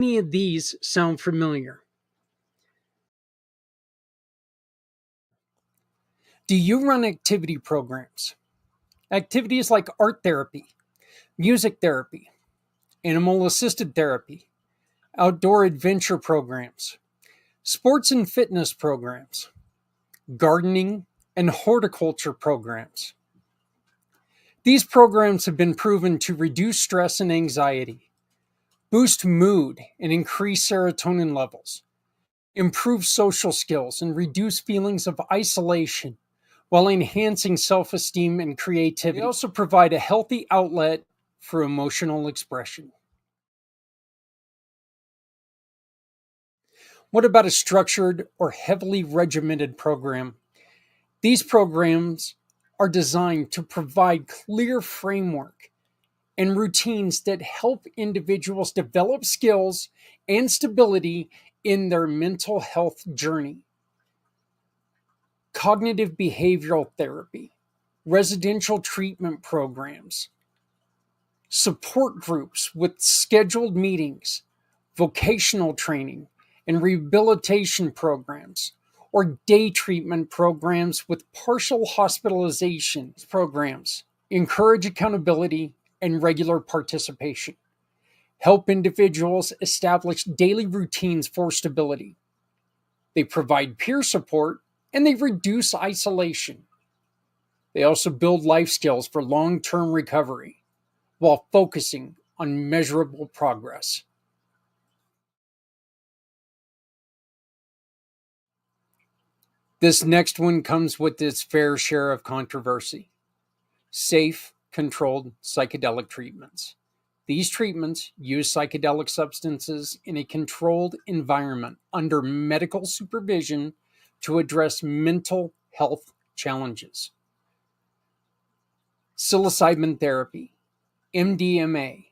Any of these sound familiar? Do you run activity programs? Activities like art therapy, music therapy, animal assisted therapy, outdoor adventure programs, sports and fitness programs, gardening and horticulture programs. These programs have been proven to reduce stress and anxiety, boost mood and increase serotonin levels, improve social skills, and reduce feelings of isolation while enhancing self esteem and creativity. They also provide a healthy outlet for emotional expression. What about a structured or heavily regimented program? These programs are designed to provide clear framework and routines that help individuals develop skills and stability in their mental health journey. Cognitive behavioral therapy, residential treatment programs, support groups with scheduled meetings, vocational training, and rehabilitation programs, or day treatment programs with partial hospitalization programs. Encourage accountability and regular participation. Help individuals establish daily routines for stability. They provide peer support and they reduce isolation. They also build life skills for long term recovery while focusing on measurable progress. This next one comes with its fair share of controversy. Safe, controlled psychedelic treatments. These treatments use psychedelic substances in a controlled environment under medical supervision to address mental health challenges. Psilocybin therapy, MDMA,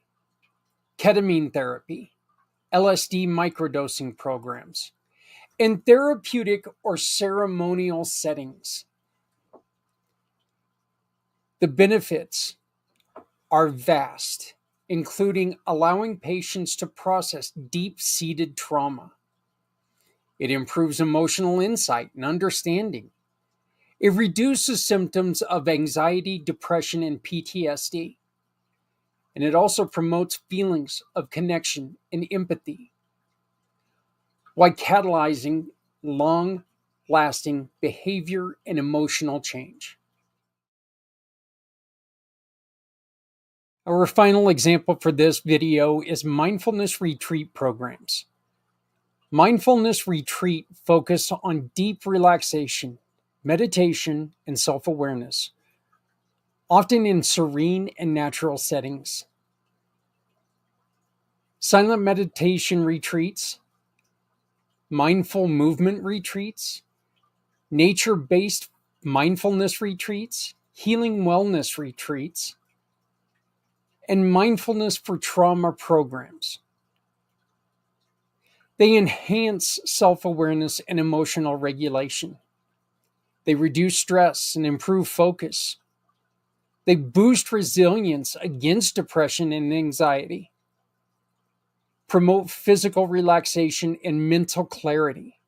ketamine therapy, LSD microdosing programs, in therapeutic or ceremonial settings. The benefits are vast, including allowing patients to process deep-seated trauma. It improves emotional insight and understanding. It reduces symptoms of anxiety, depression, and PTSD. And it also promotes feelings of connection and empathy, while catalyzing long-lasting behavior and emotional change. Our final example for this video is mindfulness retreat programs. Mindfulness retreat focus on deep relaxation, meditation, and self-awareness, often in serene and natural settings. Silent meditation retreats, mindful movement retreats, nature-based mindfulness retreats, healing wellness retreats, and mindfulness for trauma programs. They enhance self-awareness and emotional regulation. They reduce stress and improve focus. They boost resilience against depression and anxiety, promote physical relaxation and mental clarity,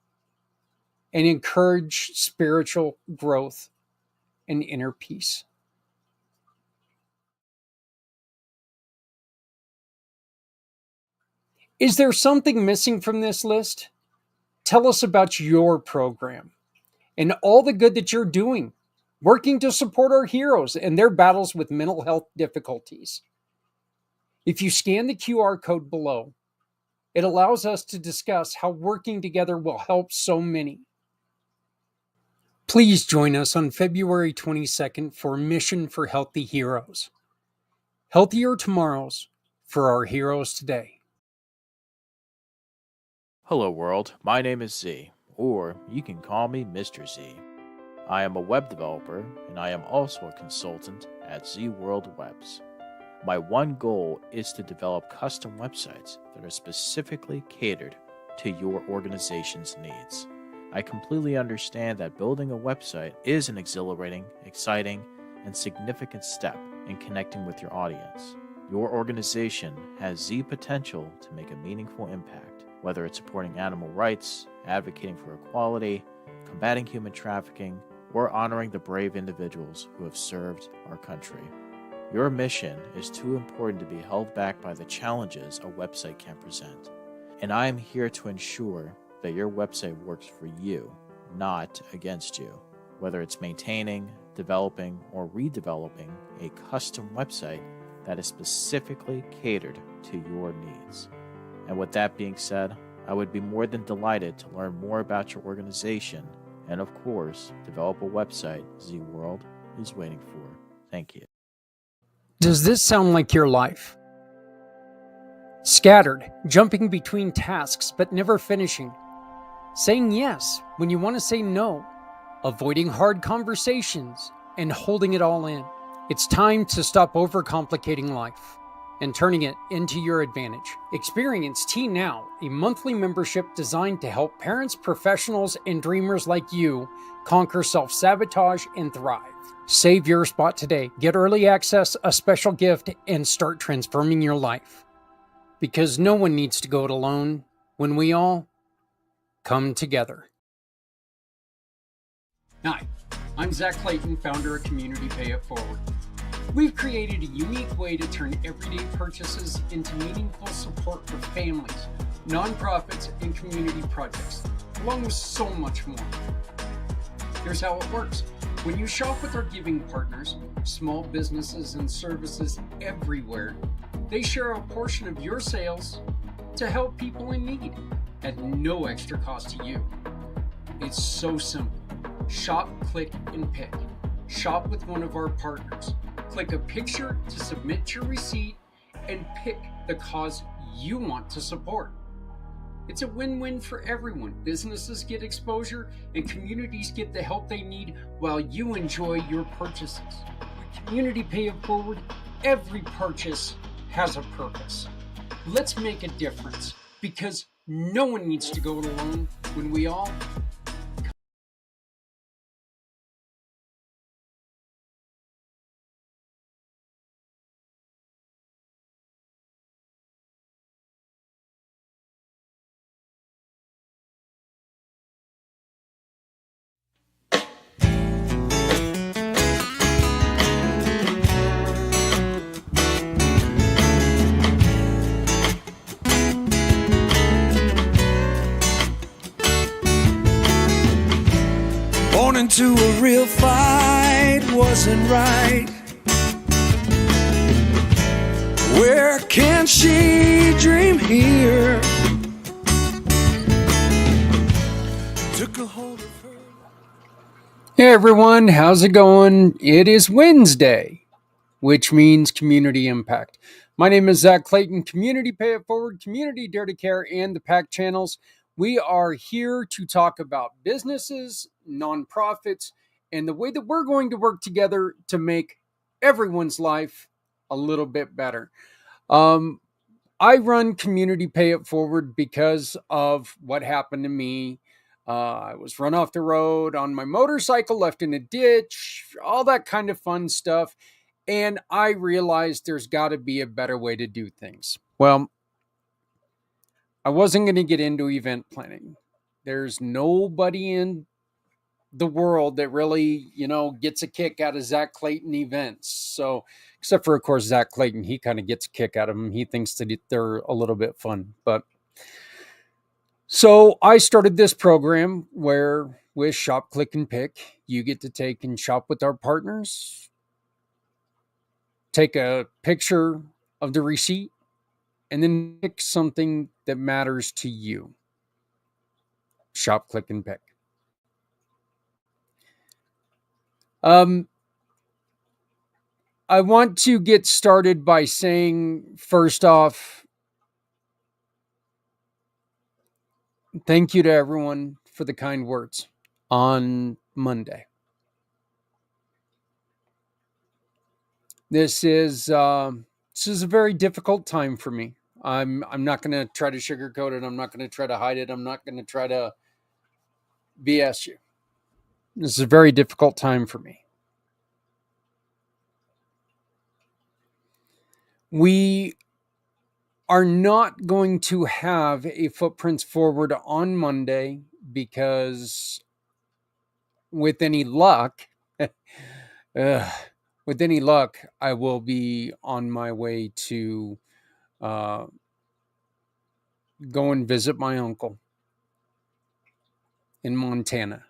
and encourage spiritual growth and inner peace. Is there something missing from this list? Tell us about your program and all the good that you're doing, working to support our heroes in their battles with mental health difficulties. If you scan the QR code below, it allows us to discuss how working together will help so many. Please join us on February 22nd for Mission for Healthy Heroes. Healthier tomorrows for our heroes today. Hello world, my name is Z, or you can call me Mr. Z. I am a web developer and I am also a consultant at Z World Webs. My one goal is to develop custom websites that are specifically catered to your organization's needs. I completely understand that building a website is an exhilarating, exciting, and significant step in connecting with your audience. Your organization has the potential to make a meaningful impact, whether it's supporting animal rights, advocating for equality, combating human trafficking, or honoring the brave individuals who have served our country. Your mission is too important to be held back by the challenges a website can present. And I am here to ensure that your website works for you, not against you. Whether it's maintaining, developing, or redeveloping a custom website that is specifically catered to your needs. And with that being said, I would be more than delighted to learn more about your organization and, of course, develop a website Z World is waiting for. Thank you. Does this sound like your life? Scattered, jumping between tasks but never finishing. Saying yes when you want to say no. Avoiding hard conversations and holding it all in. It's time to stop overcomplicating life and turning it into your advantage. Experience T Now, a monthly membership designed to help parents, professionals, and dreamers like you conquer self-sabotage and thrive. Save your spot today. Get early access, a special gift, and start transforming your life. Because no one needs to go it alone when we all come together. Hi, I'm Zach Clayton, founder of Community Pay It Forward. We've created a unique way to turn everyday purchases into meaningful support for families, nonprofits, and community projects, along with so much more. Here's how it works. When you shop with our giving partners, small businesses and services everywhere, they share a portion of your sales to help people in need at no extra cost to you. It's so simple. Shop, click, and pick. Shop with one of our partners. Click a picture to submit your receipt and pick the cause you want to support. It's a win-win for everyone. Businesses get exposure and communities get the help they need while you enjoy your purchases. With Community Pay It Forward, every purchase has a purpose. Let's make a difference because no one needs to go it alone when we all Born into a real fight wasn't right. Where can she dream here? Took a hold of her. Hey everyone, how's it going? It is Wednesday, which means Community Impact. My name is Zach Clayton, Community Pay It Forward, Community Dare to Care, and the PACT channels. We are here to talk about businesses, nonprofits, and the way that we're going to work together to make everyone's life a little bit better. I run Community Pay It Forward because of what happened to me. I was run off the road on my motorcycle, left in a ditch, all that kind of fun stuff. And I realized there's got to be a better way to do things. Well, I wasn't going to get into event planning. There's nobody in the world that really, gets a kick out of Zach Clayton events. So, except for, of course, Zach Clayton, he kind of gets a kick out of them. He thinks that they're a little bit fun. So I started this program where with Shop, Click, and Pick, you get to take and shop with our partners, take a picture of the receipt, and then pick something that matters to you. Shop, click, and pick. I want to get started by saying, first off, thank you to everyone for the kind words on Monday. This is a very difficult time for me. I'm not going to try to sugarcoat it. I'm not going to try to hide it. I'm not going to try to BS you. This is a very difficult time for me. We are not going to have a Footprints Forward on Monday because, with any luck, with any luck, I will be on my way to go and visit my uncle in Montana.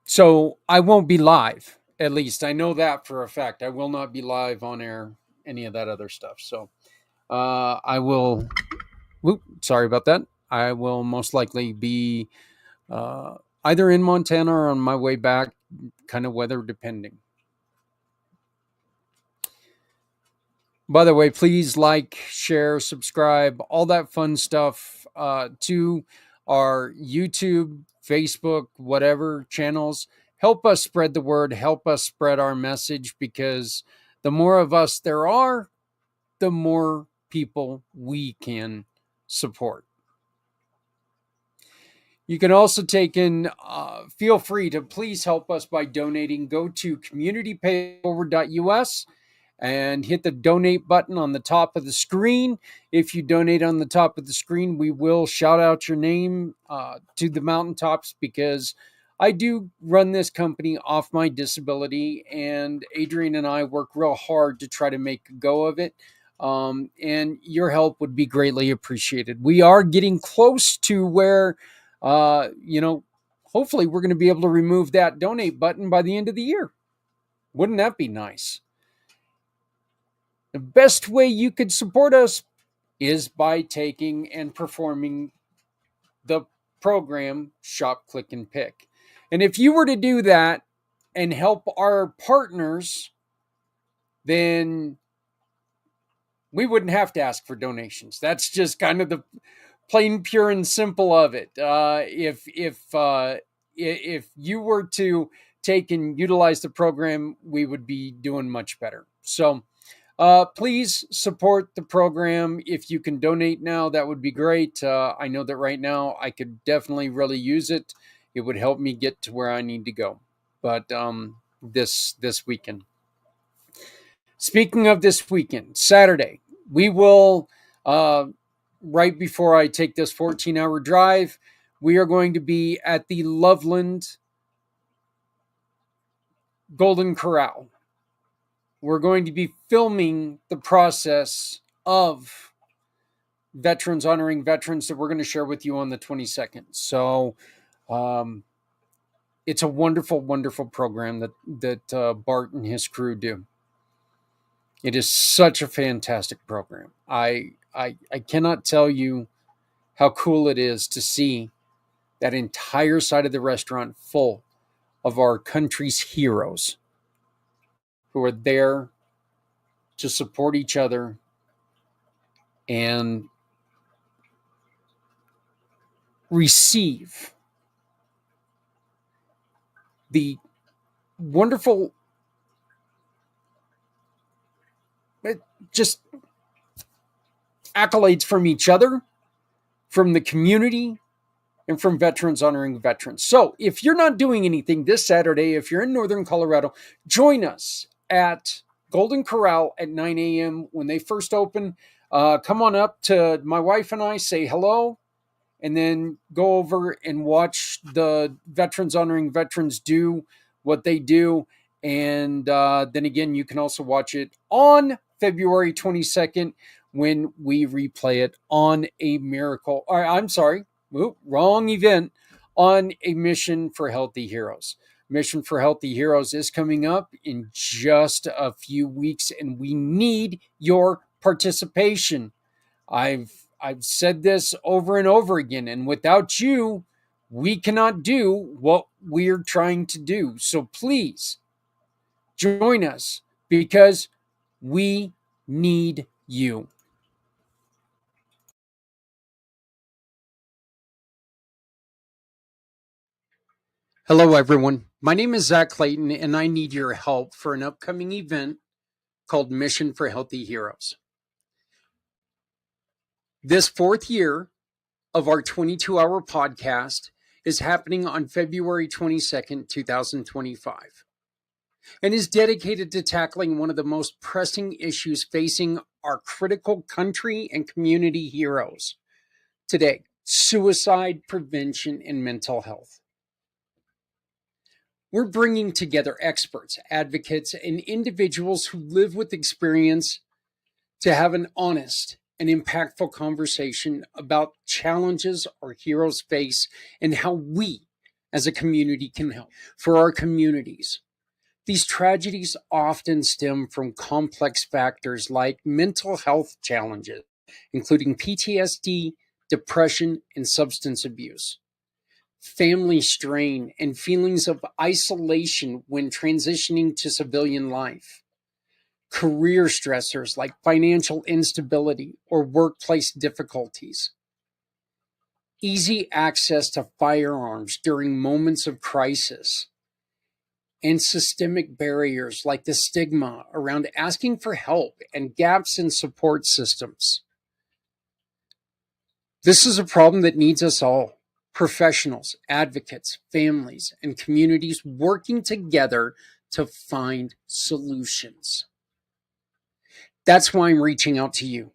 So I won't be live. At least I know that for a fact. I will not be live on air, any of that other stuff. So I will. Sorry about that. I will most likely be either in Montana or on my way back, kind of weather depending. By the way, please like, share, subscribe, all that fun stuff to our YouTube, Facebook, whatever channels. Help us spread the word. Help us spread our message, because the more of us there are, the more people we can support. You can also feel free to please help us by donating. Go to communitypayforward.us and hit the donate button on the top of the screen. If you donate on the top of the screen, we will shout out your name to the mountaintops, because I do run this company off my disability, and Adrian and I work real hard to try to make a go of it. And your help would be greatly appreciated. We are getting close to where, hopefully we're going to be able to remove that donate button by the end of the year. Wouldn't that be nice? The best way you could support us is by taking and performing the program Shop, Click, and Pick. And if you were to do that and help our partners, then we wouldn't have to ask for donations. That's just kind of the plain, pure, and simple of it. If you were to take and utilize the program, we would be doing much better. So please support the program. If you can donate now, that would be great. I know that right now I could definitely really use it. It would help me get to where I need to go. But this weekend. Speaking of this weekend, Saturday, we will, right before I take this 14-hour drive, we are going to be at the Loveland Golden Corral. We're going to be filming the process of veterans honoring veterans that we're going to share with you on the 22nd. So it's a wonderful, wonderful program that Bart and his crew do. It is such a fantastic program. I cannot tell you how cool it is to see that entire side of the restaurant full of our country's heroes who are there to support each other and receive the wonderful, just accolades from each other, from the community, and from veterans honoring veterans. So if you're not doing anything this Saturday, if you're in Northern Colorado, join us at Golden Corral at 9 a.m. when they first open. Come on up to my wife and I, say hello, and then go over and watch the veterans honoring veterans do what they do. And then again, you can also watch it on February 22nd when we replay it on a miracle. Or I'm sorry, wrong event, on a Mission for Healthy Heroes. Mission for Healthy Heroes is coming up in just a few weeks, and we need your participation. I've said this over and over again, and without you, we cannot do what we're trying to do. So please join us, because we need you. Hello, everyone. My name is Zach Clayton, and I need your help for an upcoming event called Mission for Healthy Heroes. This fourth year of our 22-hour podcast is happening on February 22nd, 2025, and is dedicated to tackling one of the most pressing issues facing our critical country and community heroes today: suicide prevention and mental health. We're bringing together experts, advocates, and individuals who live with experience to have an honest and impactful conversation about challenges our heroes face and how we as a community can help. For our communities, these tragedies often stem from complex factors like mental health challenges, including PTSD, depression, and substance abuse, family strain, and feelings of isolation when transitioning to civilian life, career stressors like financial instability or workplace difficulties, easy access to firearms during moments of crisis, and systemic barriers like the stigma around asking for help and gaps in support systems. This is a problem that needs us all: professionals, advocates, families, and communities working together to find solutions. That's why I'm reaching out to you.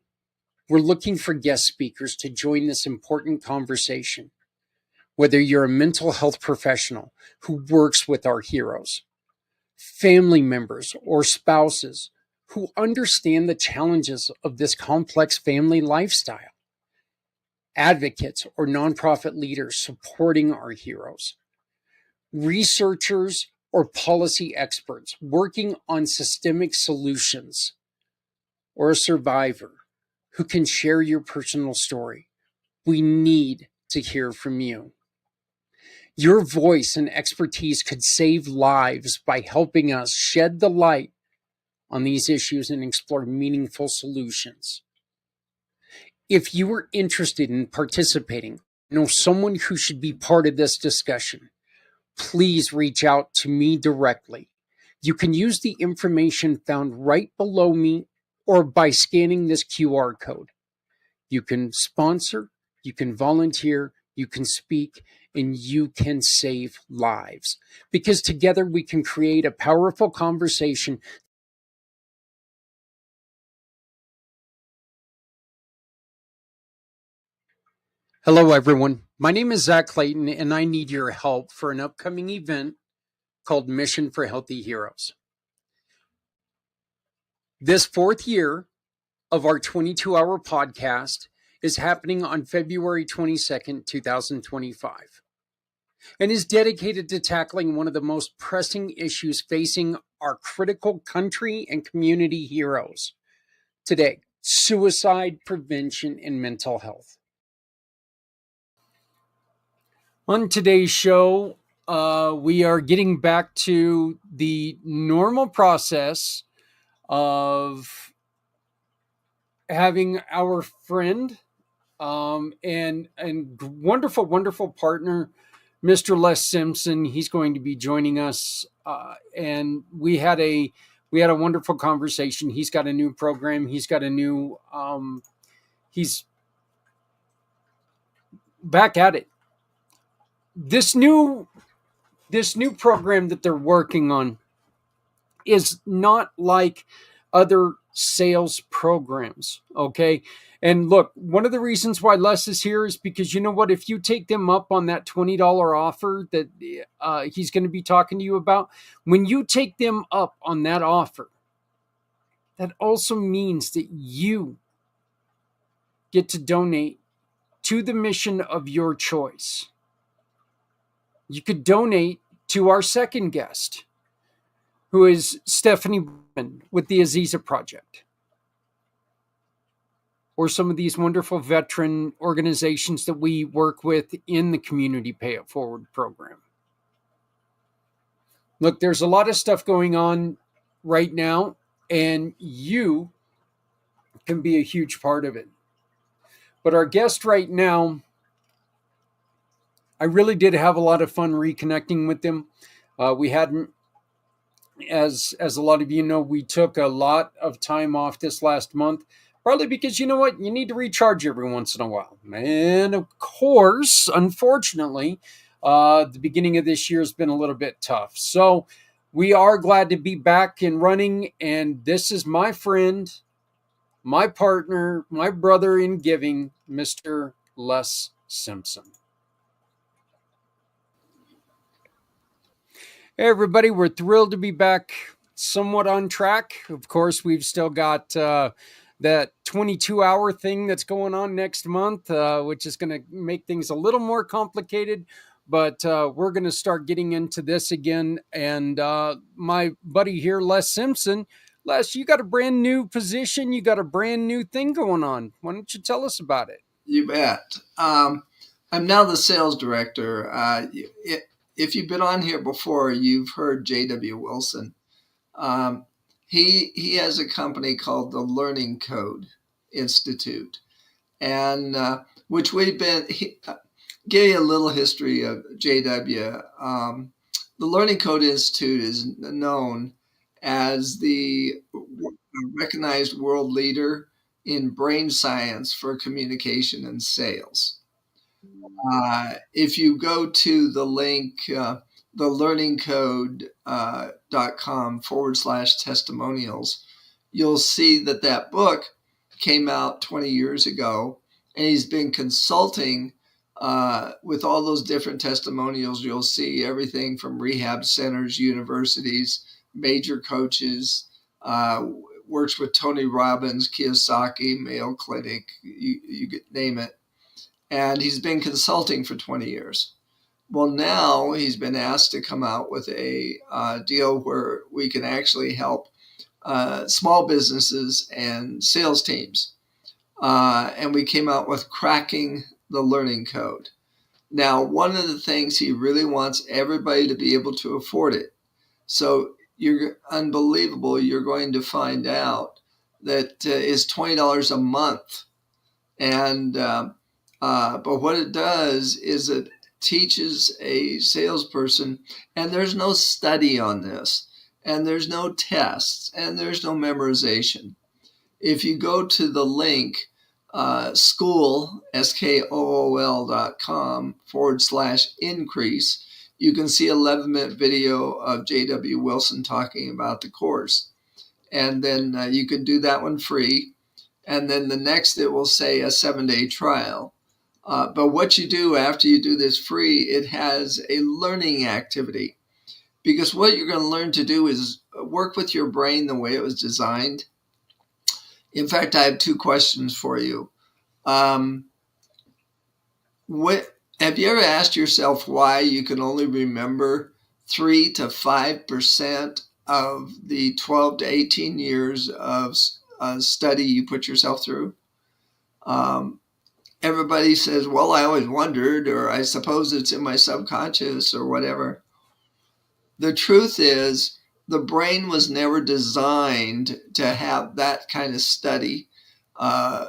We're looking for guest speakers to join this important conversation. Whether you're a mental health professional who works with our heroes, family members or spouses who understand the challenges of this complex family lifestyle, advocates or nonprofit leaders supporting our heroes, researchers or policy experts working on systemic solutions, or a survivor who can share your personal story, we need to hear from you. Your voice and expertise could save lives by helping us shed the light on these issues and explore meaningful solutions. If you are interested in participating, know someone who should be part of this discussion, please reach out to me directly. You can use the information found right below me or by scanning this QR code. You can sponsor, you can volunteer, you can speak, and you can save lives. Because together we can create a powerful conversation. Hello, everyone. My name is Zach Clayton, and I need your help for an upcoming event called Mission for Healthy Heroes. This fourth year of our 22-hour podcast is happening on February 22nd, 2025, and is dedicated to tackling one of the most pressing issues facing our critical country and community heroes today: suicide prevention and mental health. On today's show, we are getting back to the normal process of having our friend and wonderful partner, Mr. Les Simpson. He's going to be joining us, and we had a wonderful conversation. He's got a new program. He's got a new. He's back at it. This new program that they're working on is not like other sales programs, okay? And look, one of the reasons why Les is here is because, you know what, if you take them up on that $20 offer that he's going to be talking to you about, when you take them up on that offer, that also means that you get to donate to the mission of your choice. You could donate to our second guest, who is Stephanie with the Aziza Project, or some of these wonderful veteran organizations that we work with in the Community Pay It Forward program. Look, there's a lot of stuff going on right now, and you can be a huge part of it. But our guest right now, I really did have a lot of fun reconnecting with them. We hadn't, as a lot of you know, we took a lot of time off this last month, partly because, you know what, you need to recharge every once in a while. And of course, unfortunately, The beginning of this year has been a little bit tough. So we are glad to be back and running. And this is my friend, my partner, my brother in giving, Mr. Les Simpson. Hey, everybody, we're thrilled to be back somewhat on track. Of course, we've still got that 22-hour thing that's going on next month, which is going to make things a little more complicated. But we're going to start getting into this again. And my buddy here, Les Simpson, Les, you got a brand new position. You got a brand new thing going on. Why don't you tell us about it? You bet. I'm now the sales director. If you've been on here before, you've heard J.W. Wilson. He has a company called the Learning Code Institute, and which we've been. Give you a little history of J.W. The Learning Code Institute is known as the recognized world leader in brain science for communication and sales. If you go to the link, thelearningcode.com/testimonials, you'll see that book came out 20 years ago, and he's been consulting with all those different testimonials. You'll see everything from rehab centers, universities, major coaches, works with Tony Robbins, Kiyosaki, Mayo Clinic, you name it. And he's been consulting for 20 years. Well, now he's been asked to come out with a deal where we can actually help small businesses and sales teams. And we came out with Cracking the Learning Code. Now, one of the things he really wants everybody to be able to afford it. So you're unbelievable. You're going to find out that is $20 a month. And but what it does is it teaches a salesperson, and there's no study on this, and there's no tests, and there's no memorization. If you go to the link, school.com/increase, you can see 11-minute video of J.W. Wilson talking about the course. And then you can do that one free. And then the next, it will say a 7-day trial. But what you do after you do this free, it has a learning activity. Because what you're going to learn to do is work with your brain the way it was designed. In fact, I have 2 questions for you. Have you ever asked yourself why you can only remember 3 to 5% of the 12 to 18 years of study you put yourself through? Everybody says, well, I always wondered, or I suppose it's in my subconscious or whatever. The truth is, the brain was never designed to have that kind of study. And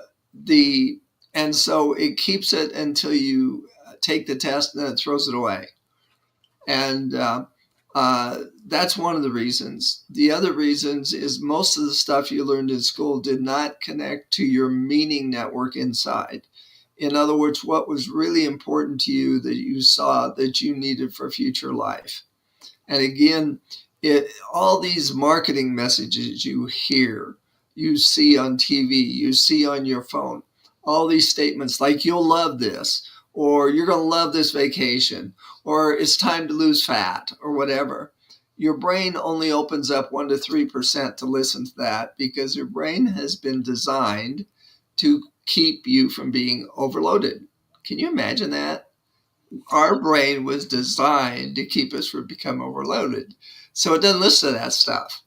so it keeps it until you take the test and then it throws it away. And that's one of the reasons. The other reasons is most of the stuff you learned in school did not connect to your meaning network inside. In other words, what was really important to you that you saw that you needed for future life. And again, all these marketing messages you hear, you see on TV, you see on your phone, all these statements like you'll love this, or you're going to love this vacation, or it's time to lose fat, or whatever. Your brain only opens up 1 to 3% to listen to that because your brain has been designed to keep you from being overloaded. Can you imagine that? Our brain was designed to keep us from becoming overloaded. So it doesn't listen to that stuff.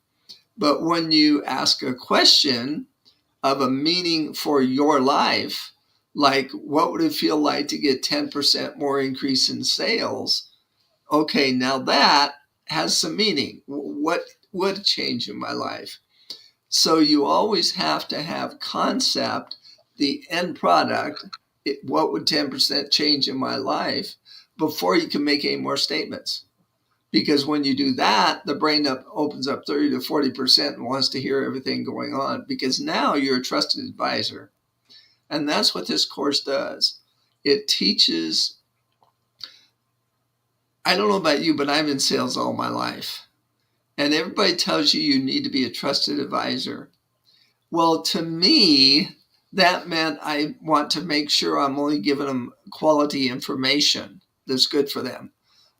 But when you ask a question of a meaning for your life, like what would it feel like to get 10% more increase in sales? Okay, now that has some meaning. What would change in my life? So you always have to have concept, the end product, what would 10% change in my life before you can make any more statements. Because when you do that, the brain opens up 30 to 40% and wants to hear everything going on because now you're a trusted advisor. And that's what this course does. It teaches I don't know about you, but I'm in sales all my life. And everybody tells you you need to be a trusted advisor. Well, to me, that meant I want to make sure I'm only giving them quality information that's good for them.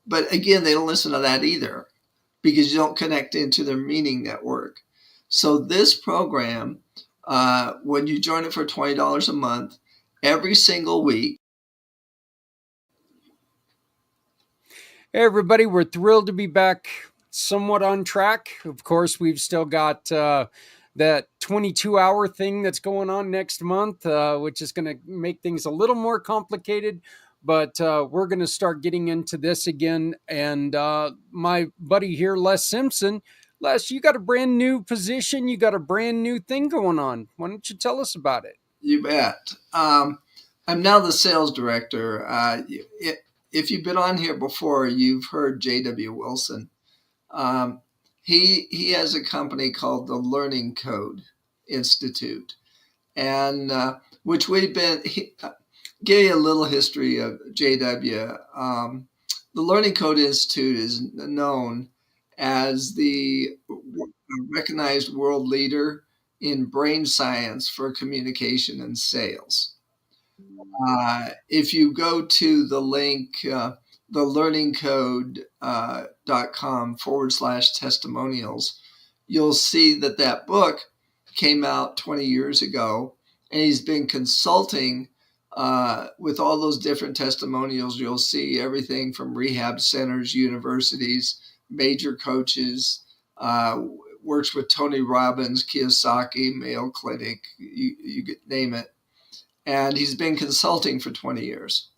But again, they don't listen to that either because you don't connect into their meaning network. So this program, when you join it for $20 a month, every single week. Hey, everybody, we're thrilled to be back somewhat on track. Of course, we've still got that 22-hour thing that's going on next month, which is going to make things a little more complicated. But we're going to start getting into this again. And my buddy here, Les Simpson, Les, you got a brand new position. You got a brand new thing going on. Why don't you tell us about it? You bet. I'm now the sales director. If you've been on here before, you've heard J.W. Wilson. He has a company called the Learning Code Institute, and which we've been. Give you a little history of JW. The Learning Code Institute is known as the recognized world leader in brain science for communication and sales. If you go to the link, thelearningcode.com/testimonials, you'll see that book came out 20 years ago, and he's been consulting with all those different testimonials. You'll see everything from rehab centers, universities, major coaches, works with Tony Robbins, Kiyosaki, Mayo Clinic, you name it. And he's been consulting for 20 years.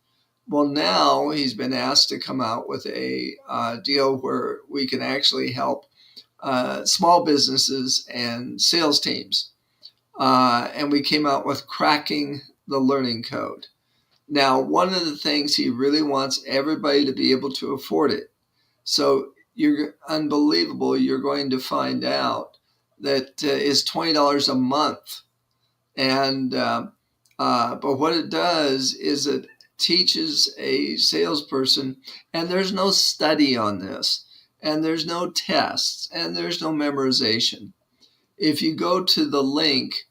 Well, now he's been asked to come out with a deal where we can actually help small businesses and sales teams. And we came out with Cracking the Learning Code. Now, one of the things he really wants everybody to be able to afford it. So you're unbelievable. You're going to find out that is $20 a month. And but what it does is it teaches a salesperson, and there's no study on this, and there's no tests, and there's no memorization. If you go to the link,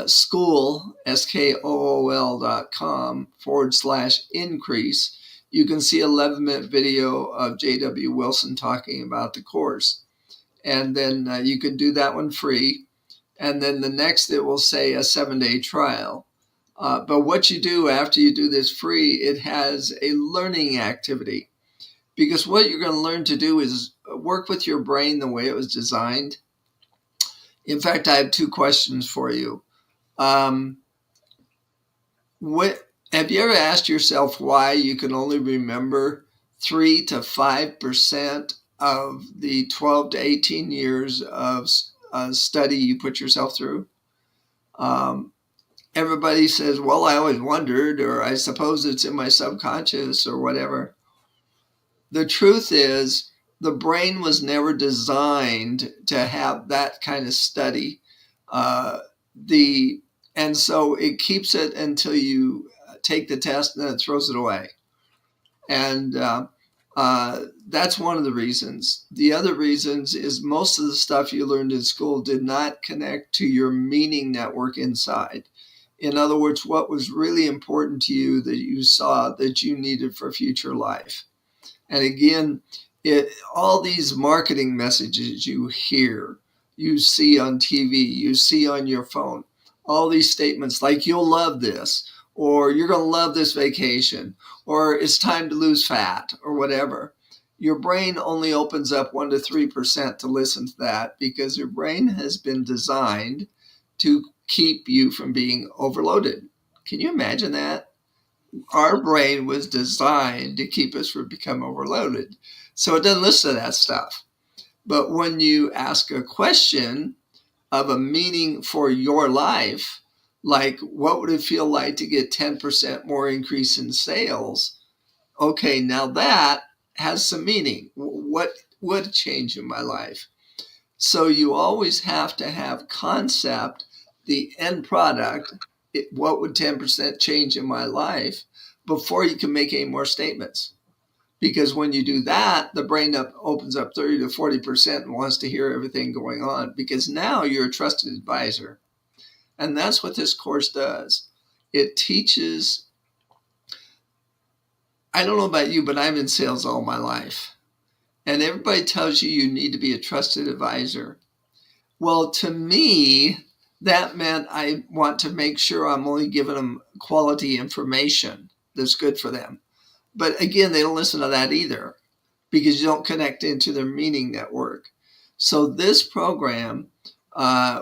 school, SKOOL.com/increase, you can see 11-minute video of J.W. Wilson talking about the course. And then you can do that one free. And then the next, it will say a 7-day trial. But what you do after you do this free, it has a learning activity. Because what you're going to learn to do is work with your brain the way it was designed. In fact, I have 2 questions for you. Have you ever asked yourself why you can only remember 3 to 5% of the 12 to 18 years of study you put yourself through? Everybody says, well, I always wondered, or I suppose it's in my subconscious or whatever. The truth is, the brain was never designed to have that kind of study. And so it keeps it until you take the test and then it throws it away. And that's one of the reasons. The other reasons is most of the stuff you learned in school did not connect to your meaning network inside. In other words, what was really important to you that you saw that you needed for future life. And again, all these marketing messages you hear, you see on TV, you see on your phone, all these statements like you'll love this, or you're going to love this vacation, or it's time to lose fat, or whatever. Your brain only opens up 1 to 3% to listen to that because your brain has been designed to keep you from being overloaded. Can you imagine that? Our brain was designed to keep us from becoming overloaded. So it doesn't listen to that stuff. But when you ask a question of a meaning for your life, like what would it feel like to get 10% more increase in sales? Okay, now that has some meaning. What would change in my life? So you always have to have concept, the end product, what would 10% change in my life before you can make any more statements. Because when you do that, the brain opens up 30 to 40% and wants to hear everything going on, because now you're a trusted advisor. And that's what this course does. It teaches, I don't know about you, but I'm in sales all my life. And everybody tells you you need to be a trusted advisor. Well, to me, that meant I want to make sure I'm only giving them quality information that's good for them. But again, they don't listen to that either, because you don't connect into their meaning network. So this program,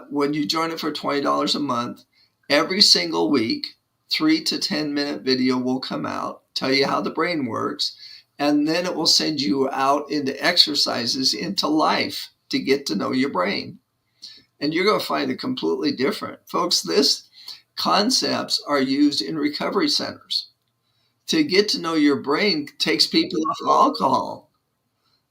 when you join it for $20 a month, every single week, 3 to 10 minute video will come out, tell you how the brain works, and then it will send you out into exercises into life to get to know your brain. And you're going to find it completely different. Folks, this concepts are used in recovery centers. To get to know your brain takes people off alcohol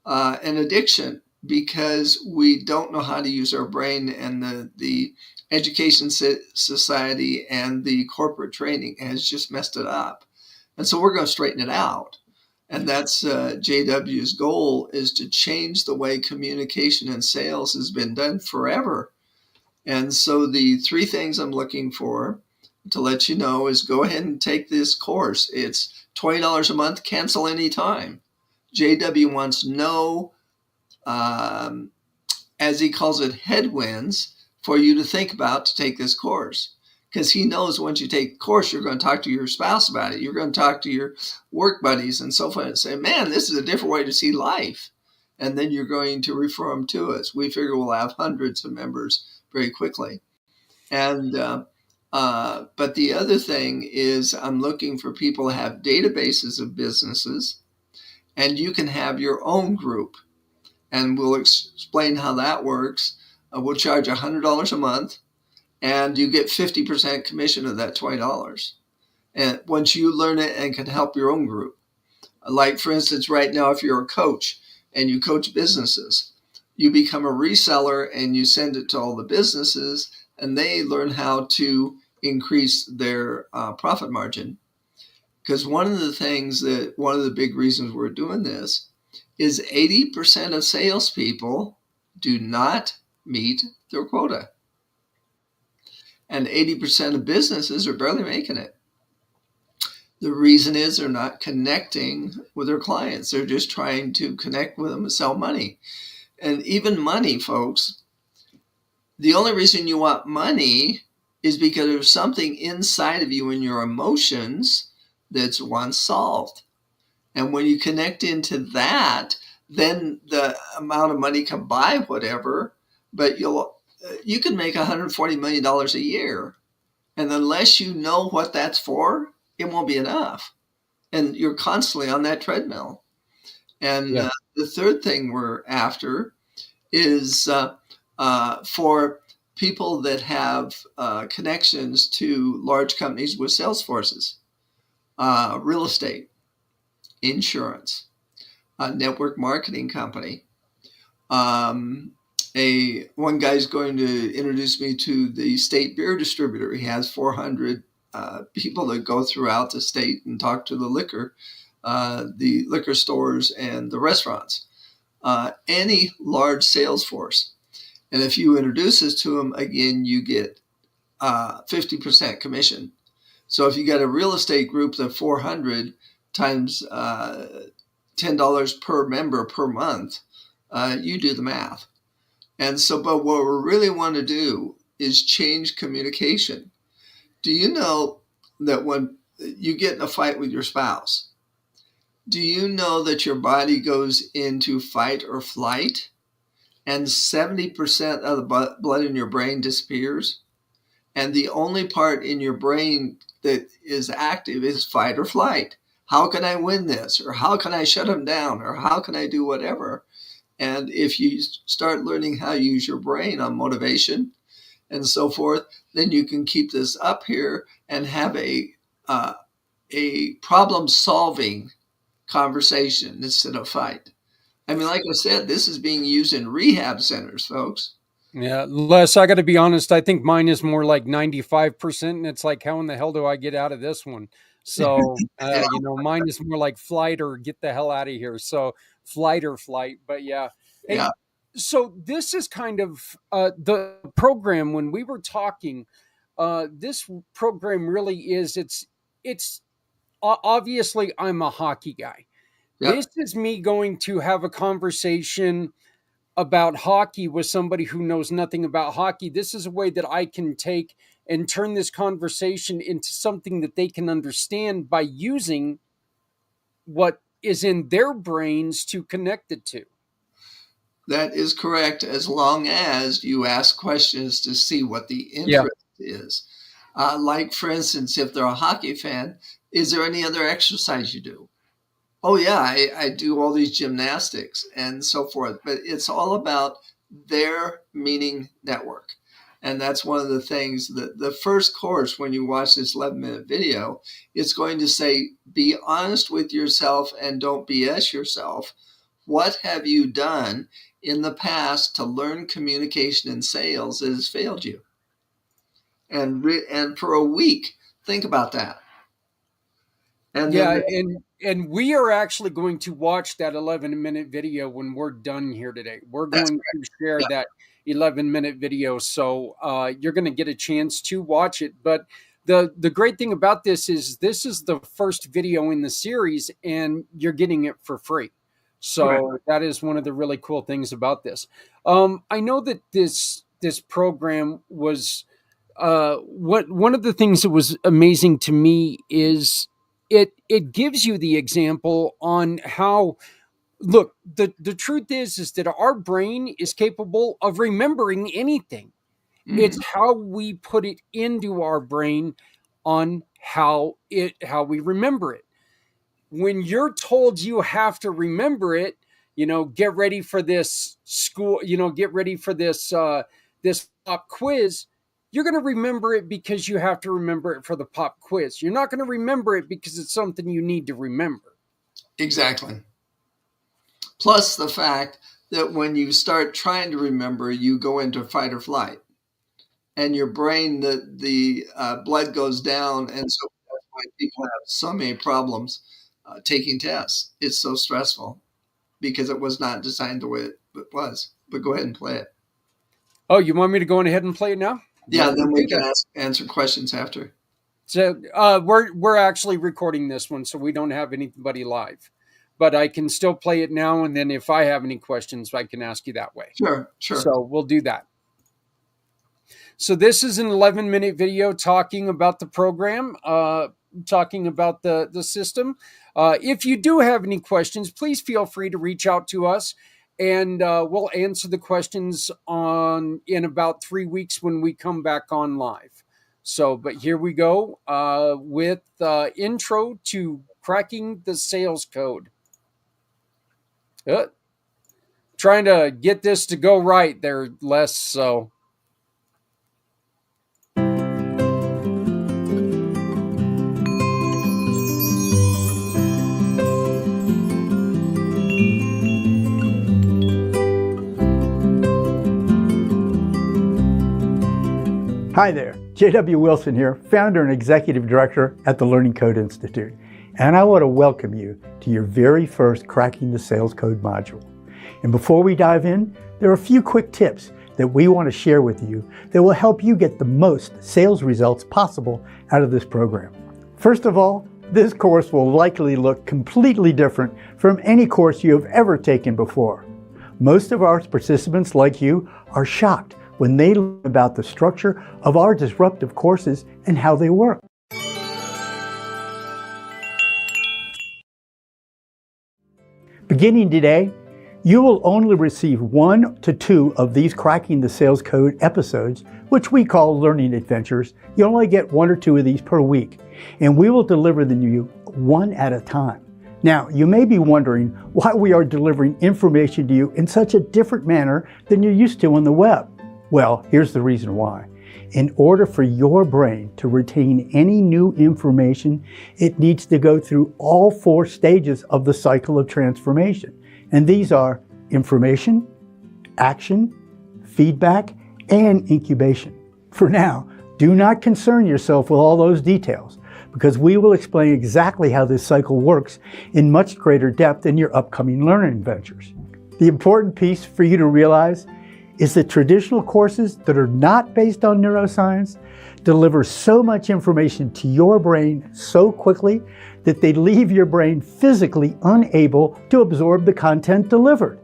and addiction, because we don't know how to use our brain, and the education society and the corporate training has just messed it up. And so we're going to straighten it out. And that's JW's goal, is to change the way communication and sales has been done forever. And so the 3 things I'm looking for to let you know is go ahead and take this course. It's $20 a month, cancel anytime. JW wants no, as he calls it, headwinds for you to think about to take this course. Because he knows once you take the course, you're going to talk to your spouse about it. You're going to talk to your work buddies and so forth and say, man, this is a different way to see life. And then you're going to refer them to us. We figure we'll have hundreds of members very quickly. And but the other thing is, I'm looking for people who have databases of businesses, and you can have your own group. And we'll explain how that works. We'll charge $100 a month, and you get 50% commission of that $20. And once you learn it and can help your own group. Like, for instance, right now, if you're a coach and you coach businesses, you become a reseller and you send it to all the businesses, and they learn how to increase their profit margin. Because one of the big reasons we're doing this is 80% of salespeople do not meet their quota. And 80% of businesses are barely making it. The reason is they're not connecting with their clients. They're just trying to connect with them and sell money. And even money, folks, the only reason you want money is because there's something inside of you in your emotions that's once solved. And when you connect into that, then the amount of money can buy whatever, but you can make $140 million a year. And unless you know what that's for, it won't be enough. And you're constantly on that treadmill. And the third thing we're after is for people that have connections to large companies with sales forces, real estate, insurance, a network marketing company. One guy's going to introduce me to the state beer distributor. He has 400 people that go throughout the state and talk to the liquor stores and the restaurants. Any large sales force. And if you introduce us to them, again, you get 50% commission. So if you got a real estate group of 400 times $10 per member per month, you do the math. And so, but what we really want to do is change communication. Do you know that when you get in a fight with your spouse, do you know that your body goes into fight or flight, and 70% of the blood in your brain disappears? And the only part in your brain that is active is fight or flight. How can I win this? Or how can I shut him down? Or how can I do whatever? And if you start learning how to use your brain on motivation and so forth, then you can keep this up here and have a problem-solving conversation instead of fight. I mean, like I said, this is being used in rehab centers, folks. Yeah, Les, I got to be honest. I think mine is more like 95%. And it's like, how in the hell do I get out of this one? So, mine is more like flight or get the hell out of here. So flight or flight. But yeah. Hey, Yeah. so this is kind of the program when we were talking. This program really is. It's obviously I'm a hockey guy. Yeah. This is me going to have a conversation about hockey with somebody who knows nothing about hockey. This is a way that I can take and turn this conversation into something that they can understand by using what is in their brains to connect it to. That is correct, as long as you ask questions to see what the Yeah. interest is. Like, for instance, if they're a hockey fan, is there any other exercise you do? Oh, yeah, I do all these gymnastics and so forth. But it's all about their meaning network. And that's one of the things that the first course, when you watch this 11-minute video, it's going to say, be honest with yourself and don't BS yourself. What have you done in the past to learn communication and sales that has failed you? And for a week, think about that. And Yeah, then and we are actually going to watch that 11-minute video when we're done here today. We're that's going to share yeah, that 11-minute video, so you're going to get a chance to watch it. But the great thing about this is the first video in the series, and you're getting it for free. correct. So that is one of the really cool things about this. I know that this program was what one of the things that was amazing to me is it gives you the example on how, look, the truth is that our brain is capable of remembering anything. It's Mhm. how we put it into our brain on how we remember it. When you're told you have to remember it, get ready for this school, get ready for this pop quiz, you're going to remember it because you have to remember it for the pop quiz. You're not going to remember it because it's something you need to remember. Exactly. Plus the fact that when you start trying to remember, you go into fight or flight, and your brain, the blood goes down, and so that's why people have so many problems taking tests. It's so stressful because it was not designed the way it was. But go ahead and play it. Oh, you want me to go on ahead and play it now? Yeah, Let me then we do can that. answer questions after. So we're actually recording this one, so we don't have anybody live, but I can still play it now, and then if I have any questions, I can ask you that way. Sure. So we'll do that. So this is an 11-minute video talking about the program, talking about the system. If you do have any questions, please feel free to reach out to us, and we'll answer the questions in about 3 weeks when we come back on live. So, but here we go with intro to cracking the sales code. Trying to get this to go right there, Les. So. Hi there, J.W. Wilson here, founder and executive director at the Learning Code Institute. And I want to welcome you to your very first Cracking the Sales Code module. And before we dive in, there are a few quick tips that we want to share with you that will help you get the most sales results possible out of this program. First of all, this course will likely look completely different from any course you have ever taken before. Most of our participants, like you, are shocked when they learn about the structure of our disruptive courses and how they work. Beginning today, you will only receive 1 to 2 of these Cracking the Sales Code episodes, which we call Learning Adventures. You only get 1 or 2 of these per week, and we will deliver them to you one at a time. Now, you may be wondering why we are delivering information to you in such a different manner than you're used to on the web. Well, here's the reason why. In order for your brain to retain any new information, it needs to go through all 4 stages of the cycle of transformation. And these are information, action, feedback, and incubation. For now, do not concern yourself with all those details, because we will explain exactly how this cycle works in much greater depth in your upcoming learning adventures. The important piece for you to realize is that traditional courses that are not based on neuroscience deliver so much information to your brain so quickly that they leave your brain physically unable to absorb the content delivered.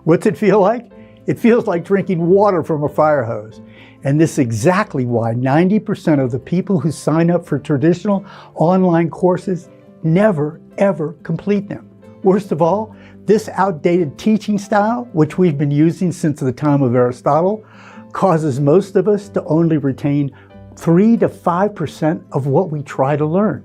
What's it feel like? It feels like drinking water from a fire hose. And this is exactly why 90% of the people who sign up for traditional online courses never, ever complete them. Worst of all, this outdated teaching style, which we've been using since the time of Aristotle, causes most of us to only retain 3 to 5% of what we try to learn.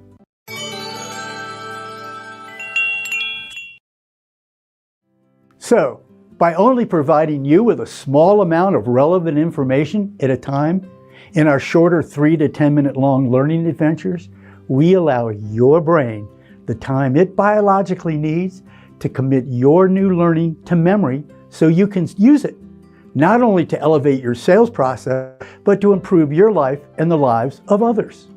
So, by only providing you with a small amount of relevant information at a time in our shorter 3 to 10 minute long learning adventures, we allow your brain the time it biologically needs to commit your new learning to memory so you can use it, not only to elevate your sales process, but to improve your life and the lives of others.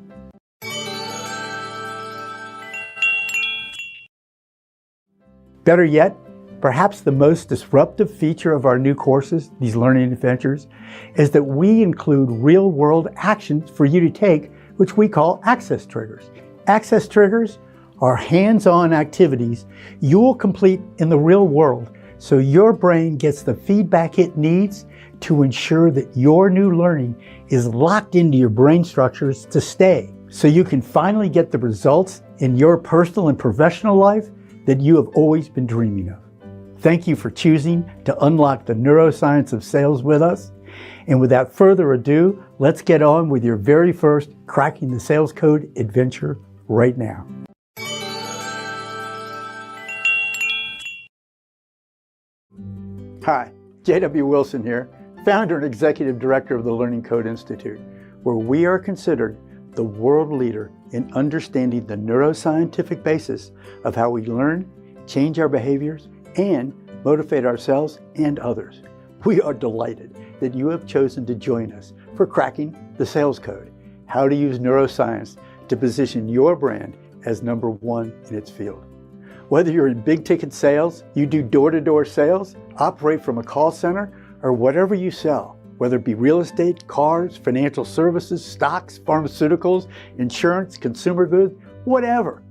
Better yet, perhaps the most disruptive feature of our new courses, these learning adventures, is that we include real-world actions for you to take, which we call access triggers. Access triggers are hands-on activities you will complete in the real world so your brain gets the feedback it needs to ensure that your new learning is locked into your brain structures to stay, so you can finally get the results in your personal and professional life that you have always been dreaming of. Thank you for choosing to unlock the neuroscience of sales with us. And without further ado, let's get on with your very first Cracking the Sales Code adventure right now. Hi, J.W. Wilson here, founder and executive director of the Learning Code Institute, where we are considered the world leader in understanding the neuroscientific basis of how we learn, change our behaviors, and motivate ourselves and others. We are delighted that you have chosen to join us for Cracking the Sales Code, how to use neuroscience to position your brand as number one in its field. Whether you're in big ticket sales, you do door-to-door sales, operate from a call center, or whatever you sell, whether it be real estate, cars, financial services, stocks, pharmaceuticals, insurance, consumer goods, whatever.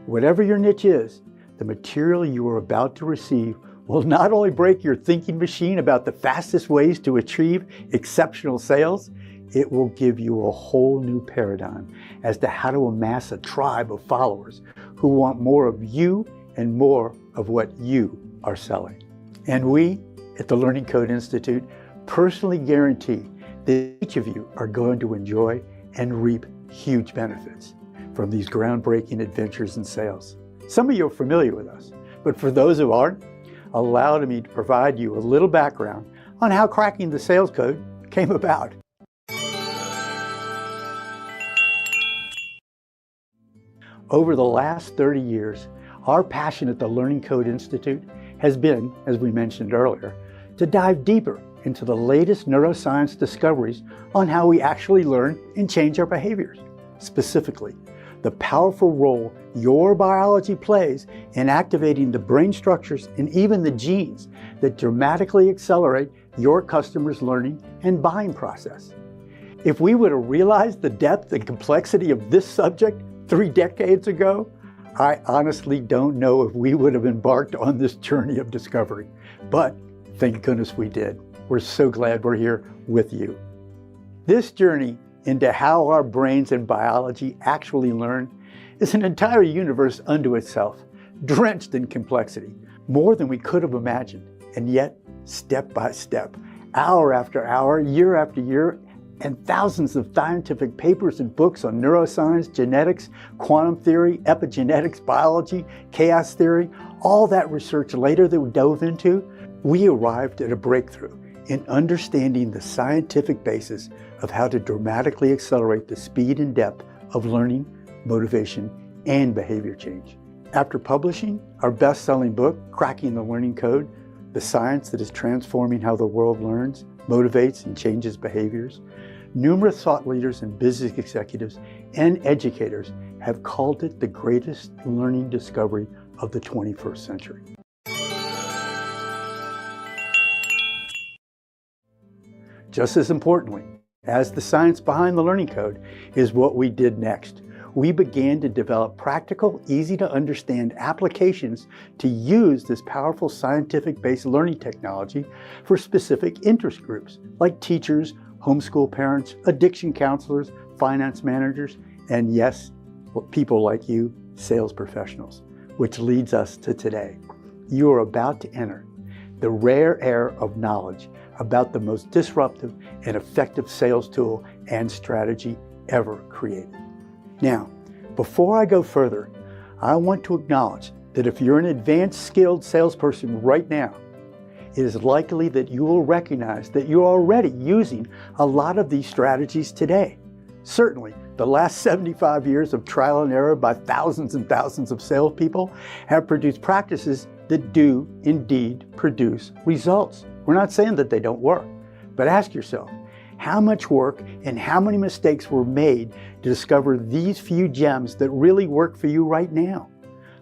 Whatever your niche is, the material you are about to receive will not only break your thinking machine about the fastest ways to achieve exceptional sales, it will give you a whole new paradigm as to how to amass a tribe of followers who want more of you and more of what you are selling. And we at the Learning Code Institute personally guarantee that each of you are going to enjoy and reap huge benefits from these groundbreaking adventures in sales. Some of you are familiar with us, but for those who aren't, allow me to provide you a little background on how Cracking the Sales Code came about. Over the last 30 years, our passion at the Learning Code Institute has been, as we mentioned earlier, to dive deeper into the latest neuroscience discoveries on how we actually learn and change our behaviors. Specifically, the powerful role your biology plays in activating the brain structures and even the genes that dramatically accelerate your customers' learning and buying process. If we would have realized the depth and complexity of this subject 3 decades ago, I honestly don't know if we would have embarked on this journey of discovery. But thank goodness we did. We're so glad we're here with you. This journey into how our brains and biology actually learn is an entire universe unto itself, drenched in complexity, more than we could have imagined. And yet, step by step, hour after hour, year after year, and thousands of scientific papers and books on neuroscience, genetics, quantum theory, epigenetics, biology, chaos theory, all that research later that we dove into, we arrived at a breakthrough in understanding the scientific basis of how to dramatically accelerate the speed and depth of learning, motivation, and behavior change. After publishing our best-selling book, Cracking the Learning Code, the science that is transforming how the world learns, motivates, and changes behaviors, numerous thought leaders and business executives and educators have called it the greatest learning discovery of the 21st century. Just as importantly as the science behind the learning code is what we did next. We began to develop practical, easy to understand applications to use this powerful scientific-based learning technology for specific interest groups like teachers, homeschool parents, addiction counselors, finance managers, and yes, people like you, sales professionals, which leads us to today. You are about to enter the rare era of knowledge about the most disruptive and effective sales tool and strategy ever created. Now, before I go further, I want to acknowledge that if you're an advanced skilled salesperson right now, it is likely that you will recognize that you're already using a lot of these strategies today. Certainly, the last 75 years of trial and error by thousands and thousands of salespeople have produced practices that do indeed produce results. We're not saying that they don't work, but ask yourself, how much work and how many mistakes were made to discover these few gems that really work for you right now?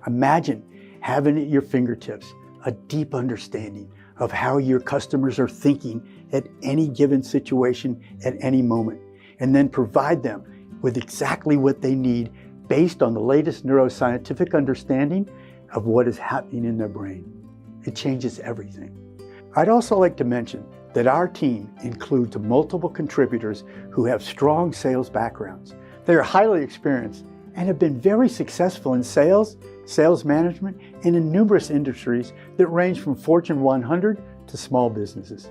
Imagine having at your fingertips a deep understanding of how your customers are thinking at any given situation at any moment, and then provide them with exactly what they need based on the latest neuroscientific understanding of what is happening in their brain. It changes everything. I'd also like to mention that our team includes multiple contributors who have strong sales backgrounds. They are highly experienced and have been very successful in sales, sales management, and in numerous industries that range from Fortune 100 to small businesses.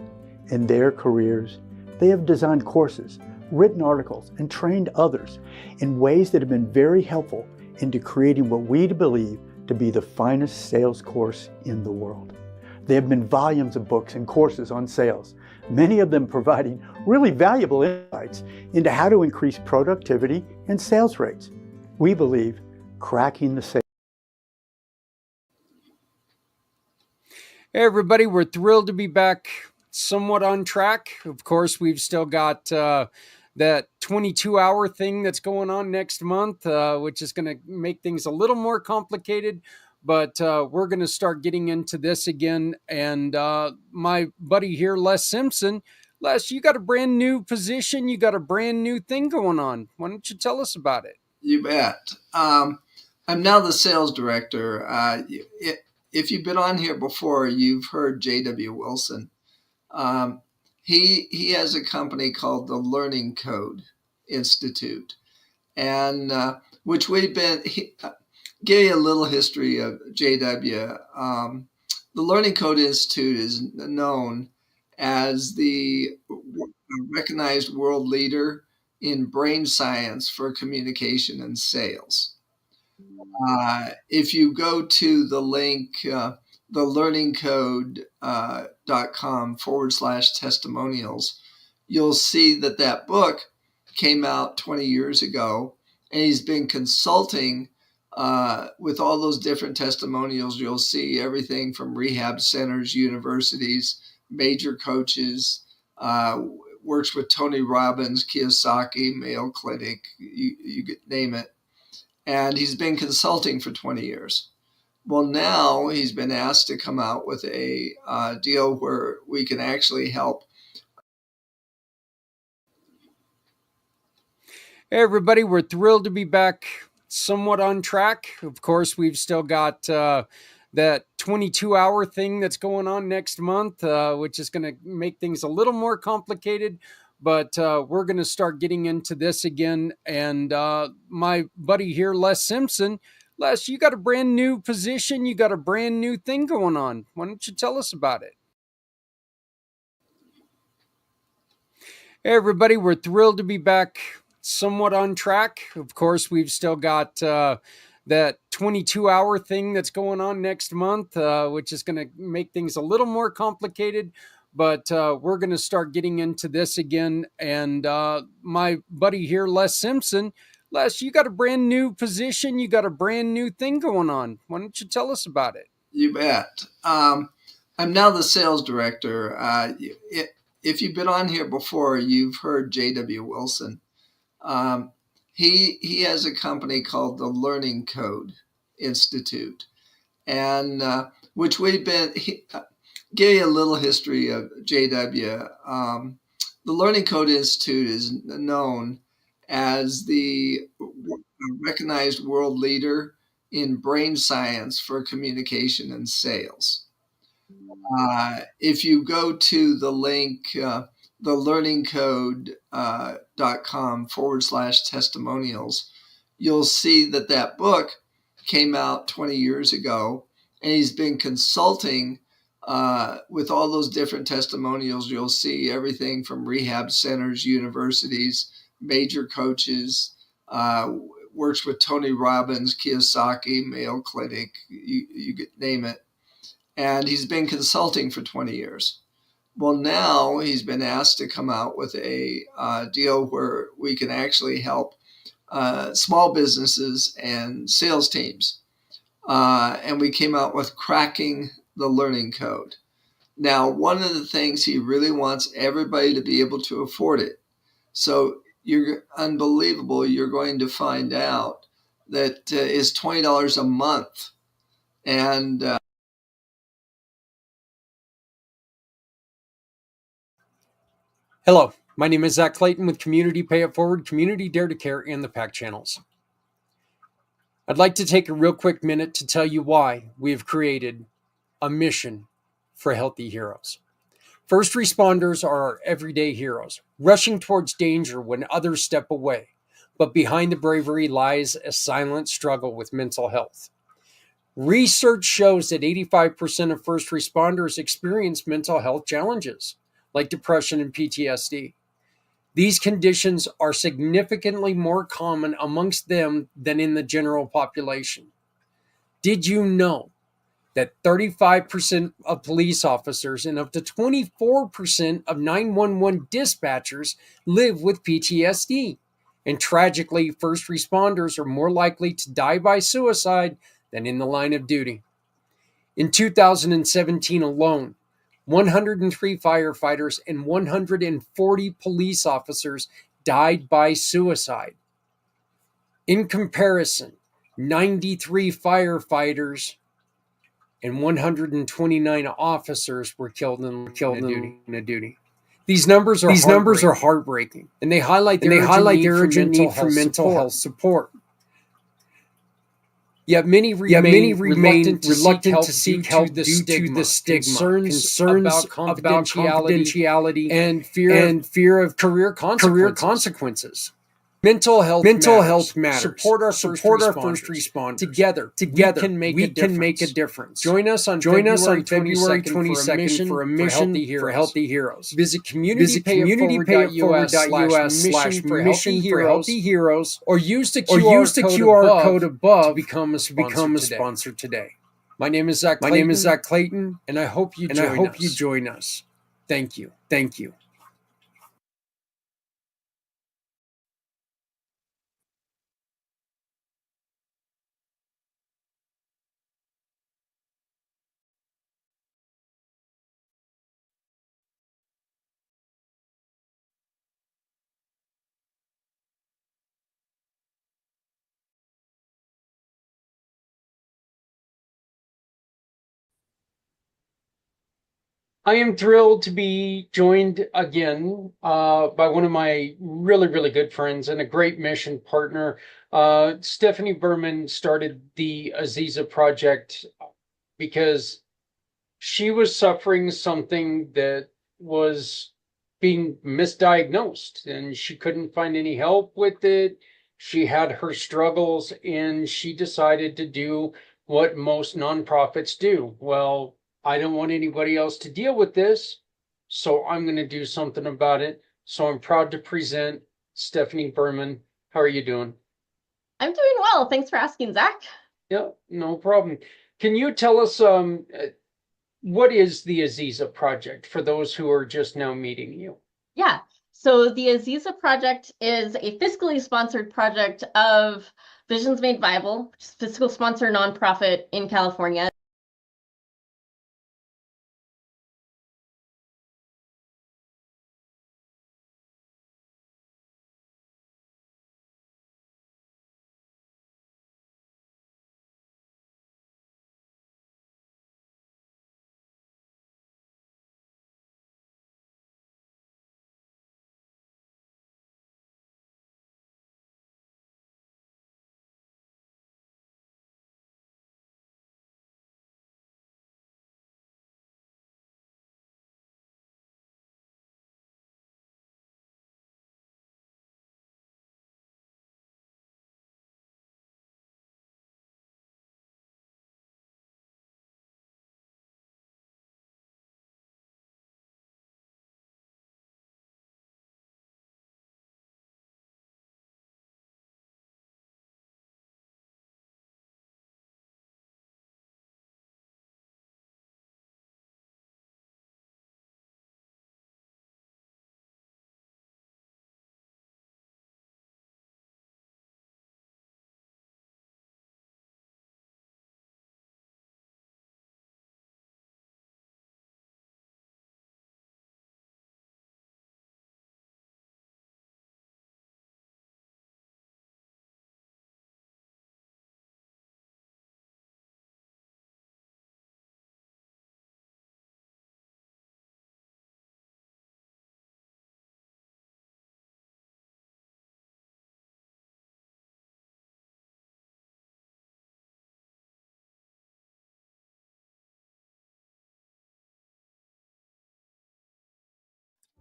In their careers, they have designed courses, written articles, and trained others in ways that have been very helpful into creating what we believe to be the finest sales course in the world. There have been volumes of books and courses on sales, many of them providing really valuable insights into how to increase productivity and sales rates. We believe cracking the sales. Hey everybody, we're thrilled to be back somewhat on track. Of course, we've still got that 22-hour thing that's going on next month, which is going to make things a little more complicated. But we're going to start getting into this again. And my buddy here, Les Simpson. Les, you got a brand new position. You got a brand new thing going on. Why don't you tell us about it? You bet. I'm now the sales director. If you've been on here before, you've heard J.W. Wilson. He has a company called the Learning Code Institute, and which we've been... give you a little history of JW. The Learning Code Institute is known as the recognized world leader in brain science for communication and sales. If you go to the link, thelearningcode.com/testimonials, you'll see that book came out 20 years ago, and he's been consulting with all those different testimonials. You'll see everything from rehab centers, universities, major coaches, works with Tony Robbins, Kiyosaki, Mayo Clinic, you name it. And he's been consulting for 20 years. Well, now he's been asked to come out with a deal where we can actually help. Hey everybody, we're thrilled to be back somewhat on track. Of course, we've still got that 22-hour thing that's going on next month, which is going to make things a little more complicated. But we're going to start getting into this again. And my buddy here, Les Simpson. Les, you got a brand new position. You got a brand new thing going on. Why don't you tell us about it? Hey everybody, we're thrilled to be back somewhat on track. Of course, we've still got that 22-hour thing that's going on next month, which is going to make things a little more complicated. But we're going to start getting into this again. And my buddy here, Les Simpson. Les, you got a brand new position. You got a brand new thing going on. Why don't you tell us about it? You bet. I'm now the sales director. If you've been on here before, you've heard J.W. Wilson. he has a company called the Learning Code Institute, and which we've been. Give you a little history of JW. The Learning Code Institute is known as the recognized world leader in brain science for communication and sales. If you go to the link, thelearningcode.com/testimonials, you'll see that that book came out 20 years ago, and he's been consulting with all those different testimonials. You'll see everything from rehab centers, universities, major coaches, works with Tony Robbins, Kiyosaki, Mayo Clinic, you name it. And he's been consulting for 20 years. Well, now he's been asked to come out with a deal where we can actually help small businesses and sales teams. And we came out with Cracking the Learning Code. Now, one of the things he really wants everybody to be able to afford it. So you're unbelievable. You're going to find out that is $20 a month. And Hello, my name is Zach Clayton with Community Pay It Forward, Community Dare to Care, and the PACT channels. I'd like to take a real quick minute to tell you why we have created a mission for healthy heroes. First responders are our everyday heroes, rushing towards danger when others step away. But behind the bravery lies a silent struggle with mental health. Research shows that 85% of first responders experience mental health challenges, like depression and PTSD. These conditions are significantly more common amongst them than in the general population. Did you know that 35% of police officers and up to 24% of 911 dispatchers live with PTSD? And tragically, first responders are more likely to die by suicide than in the line of duty. In 2017 alone, 103 firefighters and 140 police officers died by suicide. In comparison, 93 firefighters and 129 officers were killed in a duty. These numbers are heartbreaking, and they highlight the urgent need for mental health support. Yet many remain reluctant to seek help due to the stigma, concerns about confidentiality, and fear of career consequences. Mental health matters. Support our first responders. Together, we can make a difference. Join us on February 22nd for a mission for healthy heroes. Visit communitypayitforward.us/mission for healthy heroes, or use the QR code above to become a sponsor today. My name is Zach Clayton, and I hope you join us. Thank you. I am thrilled to be joined again by one of my really good friends and a great mission partner. Stephanie Berman started the Aziza Project because she was suffering something that was being misdiagnosed, and she couldn't find any help with it. She had her struggles, and she decided to do what most nonprofits do. Well, I don't want anybody else to deal with this, so I'm going to do something about it. So I'm proud to present Stephanie Berman. How are you doing? I'm doing well. Thanks for asking, Zach. Yeah, no problem. Can you tell us what is the Aziza Project for those who are just now meeting you? Yeah. So the Aziza Project is a fiscally sponsored project of Visions Made Viable, which is a fiscal sponsor nonprofit in California.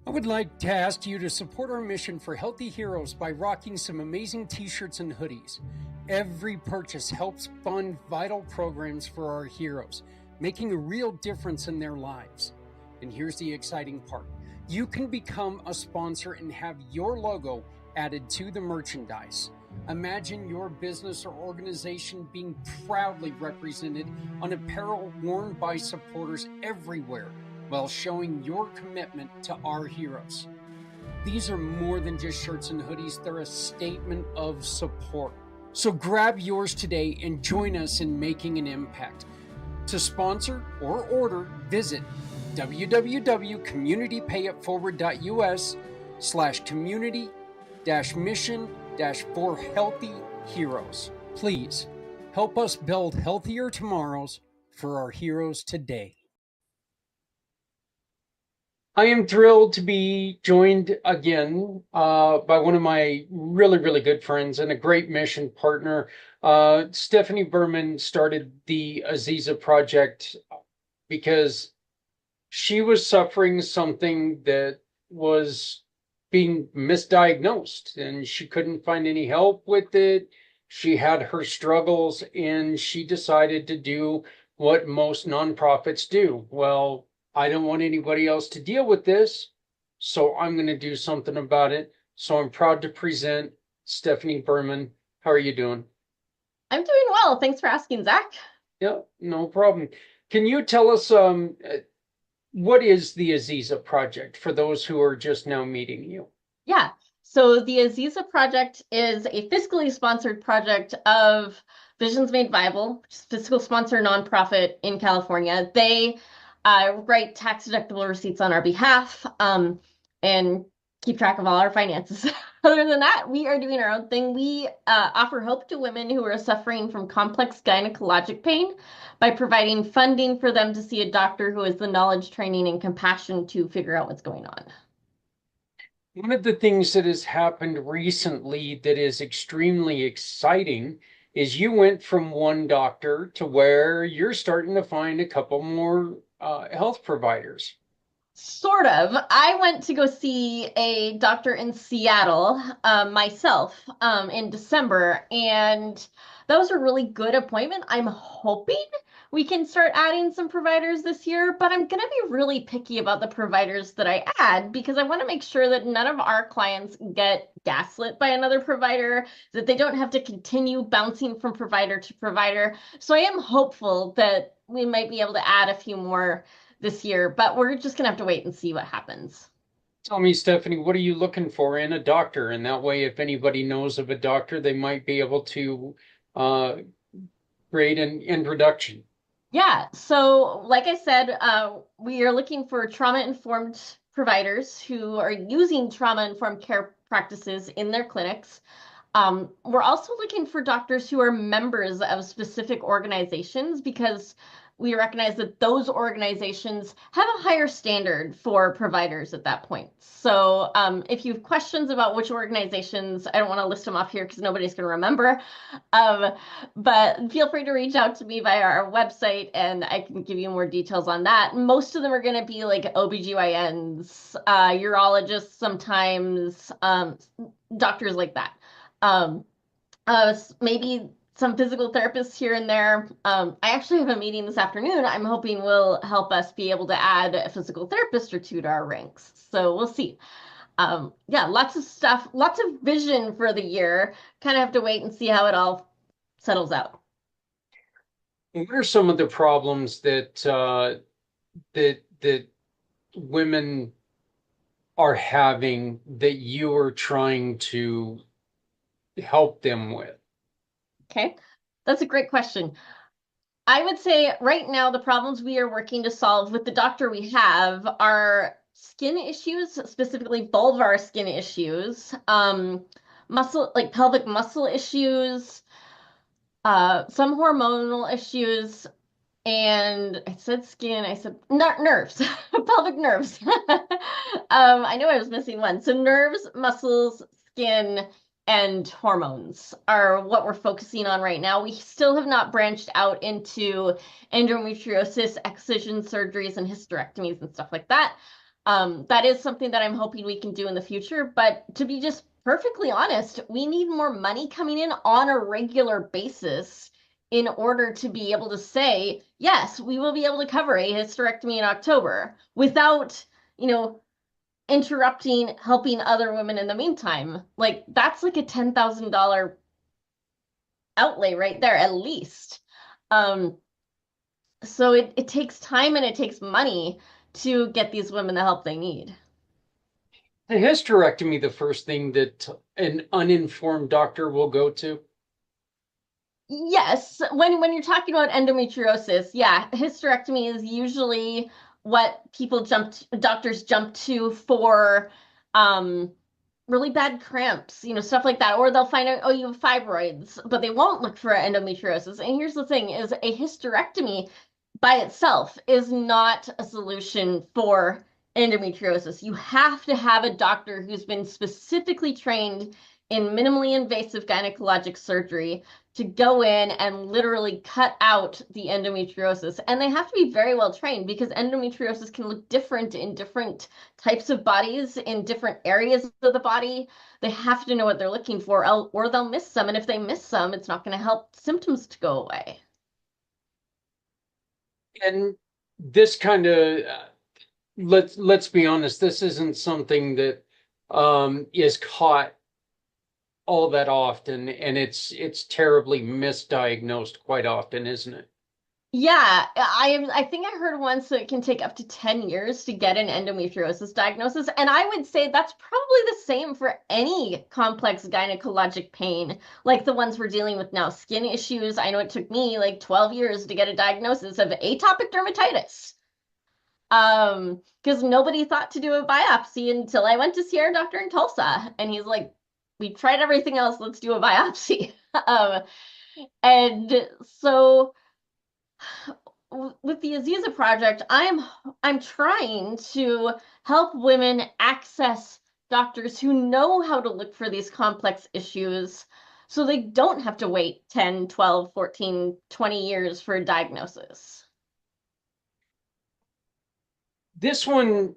I would like to ask you to support our mission for Healthy Heroes by rocking some amazing t-shirts and hoodies. Every purchase helps fund vital programs for our heroes, making a real difference in their lives. And here's the exciting part. You can become a sponsor and have your logo added to the merchandise. Imagine your business or organization being proudly represented on apparel worn by supporters everywhere while showing your commitment to our heroes. These are more than just shirts and hoodies, they're a statement of support. So grab yours today and join us in making an impact. To sponsor or order, visit www.communitypayitforward.us/community-mission-for-healthy-heroes. Please help us build healthier tomorrows for our heroes today. I am thrilled to be joined again by one of my really good friends and a great mission partner. Stephanie Berman started the Aziza Project because she was suffering something that was being misdiagnosed and she couldn't find any help with it. She had her struggles and she decided to do what most nonprofits do. Well, I don't want anybody else to deal with this, so I'm going to do something about it. So I'm proud to present Stephanie Berman. How are you doing? I'm doing well. Thanks for asking, Zach. Yeah, no problem. Can you tell us what is the Aziza Project for those who are just now meeting you? Yeah. So the Aziza Project is a fiscally sponsored project of Visions Made Viable, which is a fiscal sponsor nonprofit in California. They write tax-deductible receipts on our behalf and keep track of all our finances. Other than that, we are doing our own thing. We offer hope to women who are suffering from complex gynecologic pain by providing funding for them to see a doctor who has the knowledge, training, and compassion to figure out what's going on. One of the things that has happened recently that is extremely exciting is you went from one doctor to where you're starting to find a couple more health providers. Sort of. I went to go see a doctor in Seattle myself in December, and that was a really good appointment. I'm hoping we can start adding some providers this year, but I'm going to be really picky about the providers that I add because I want to make sure that none of our clients get gaslit by another provider, that they don't have to continue bouncing from provider to provider. So I am hopeful that we might be able to add a few more this year, but we're just gonna have to wait and see what happens. Tell me, Stephanie, what are you looking for in a doctor? And that way, if anybody knows of a doctor, they might be able to create an introduction. Yeah, so like I said, we are looking for trauma-informed providers who are using trauma-informed care practices in their clinics. We're also looking for doctors who are members of specific organizations because we recognize that those organizations have a higher standard for providers at that point. So if you have questions about which organizations, I don't want to list them off here because nobody's going to remember, but feel free to reach out to me via our website and I can give you more details on that. Most of them are going to be like OBGYNs, urologists sometimes, doctors like that. Maybe some physical therapists here and there. I actually have a meeting this afternoon I'm hoping will help us be able to add a physical therapist or two to our ranks. So we'll see. Yeah, lots of stuff, lots of vision for the year. Kind of have to wait and see how it all settles out. What are some of the problems that that women are having that you are trying to help them with? Okay, that's a great question. I would say right now the problems we are working to solve with the doctor we have are skin issues, specifically vulvar skin issues, muscle, like pelvic muscle issues, some hormonal issues, and I said skin, I said nerves, pelvic nerves. I know I was missing one. So nerves, muscles, skin, and hormones are what we're focusing on right now. We still have not branched out into endometriosis, excision surgeries, and hysterectomies and stuff like that. That is something that I'm hoping we can do in the future. But to be just perfectly honest, we need more money coming in on a regular basis in order to be able to say, yes, we will be able to cover a hysterectomy in October without, interrupting helping other women in the meantime. Like that's like a $10,000 outlay right there, at least. Um, so it takes time and it takes money to get these women the help they need. The hysterectomy, the first thing that an uninformed doctor will go to. Yes, when you're talking about endometriosis, yeah, hysterectomy is usually what doctors jump to for really bad cramps, stuff like that. Or they'll find out, oh, you have fibroids, but they won't look for endometriosis. And here's the thing is a hysterectomy by itself is not a solution for endometriosis. You have to have a doctor who's been specifically trained in minimally invasive gynecologic surgery to go in and literally cut out the endometriosis. And they have to be very well trained because endometriosis can look different in different types of bodies, in different areas of the body. They have to know what they're looking for, or they'll miss some. And if they miss some, it's not going to help symptoms to go away. And this kind of let's be honest, this isn't something that is caught all that often, and it's terribly misdiagnosed quite often, isn't it? Yeah, I think I heard once that it can take up to 10 years to get an endometriosis diagnosis. And I would say that's probably the same for any complex gynecologic pain, like the ones we're dealing with now. Skin issues. I know it took me like 12 years to get a diagnosis of atopic dermatitis. Because nobody thought to do a biopsy until I went to see our doctor in Tulsa. And he's like, we tried everything else, let's do a biopsy. And so with the Aziza project, I'm trying to help women access doctors who know how to look for these complex issues so they don't have to wait 10, 12, 14, 20 years for a diagnosis. This one,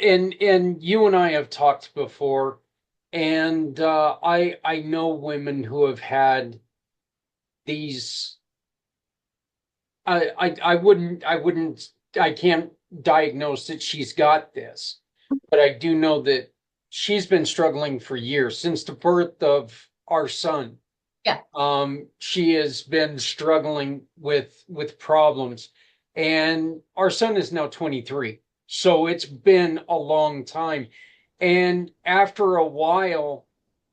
and you and I have talked before, and I know women who have had these. I can't diagnose that she's got this, but I do know that she's been struggling for years since the birth of our son. Yeah. She has been struggling with problems, and our son is now 23. So it's been a long time. And after a while,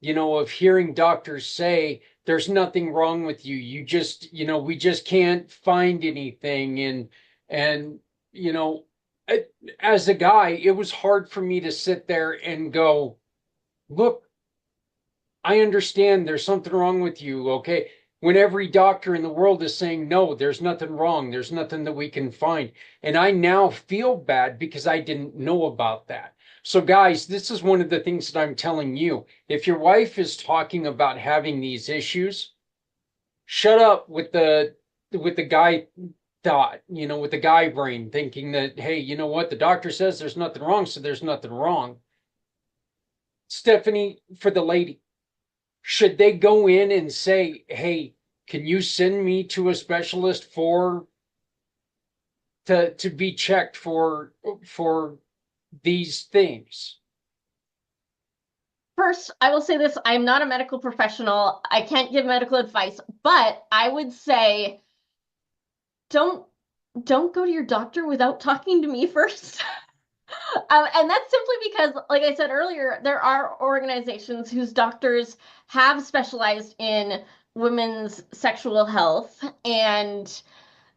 of hearing doctors say, there's nothing wrong with you. You just, we just can't find anything. And, you know, as a guy, it was hard for me to sit there and go, look, I understand there's something wrong with you. Okay. When every doctor in the world is saying, no, there's nothing wrong. There's nothing that we can find. And I now feel bad because I didn't know about that. So guys, this is one of the things that I'm telling you. If your wife is talking about having these issues, shut up with the guy thought, with the guy brain thinking that, hey, you know what? The doctor says there's nothing wrong, so there's nothing wrong. Stephanie, for the lady, should they go in and say, hey, can you send me to a specialist to be checked for these things? First, I will say this, I'm not a medical professional. I can't give medical advice, but I would say don't go to your doctor without talking to me first. And that's simply because, like I said earlier, there are organizations whose doctors have specialized in women's sexual health, and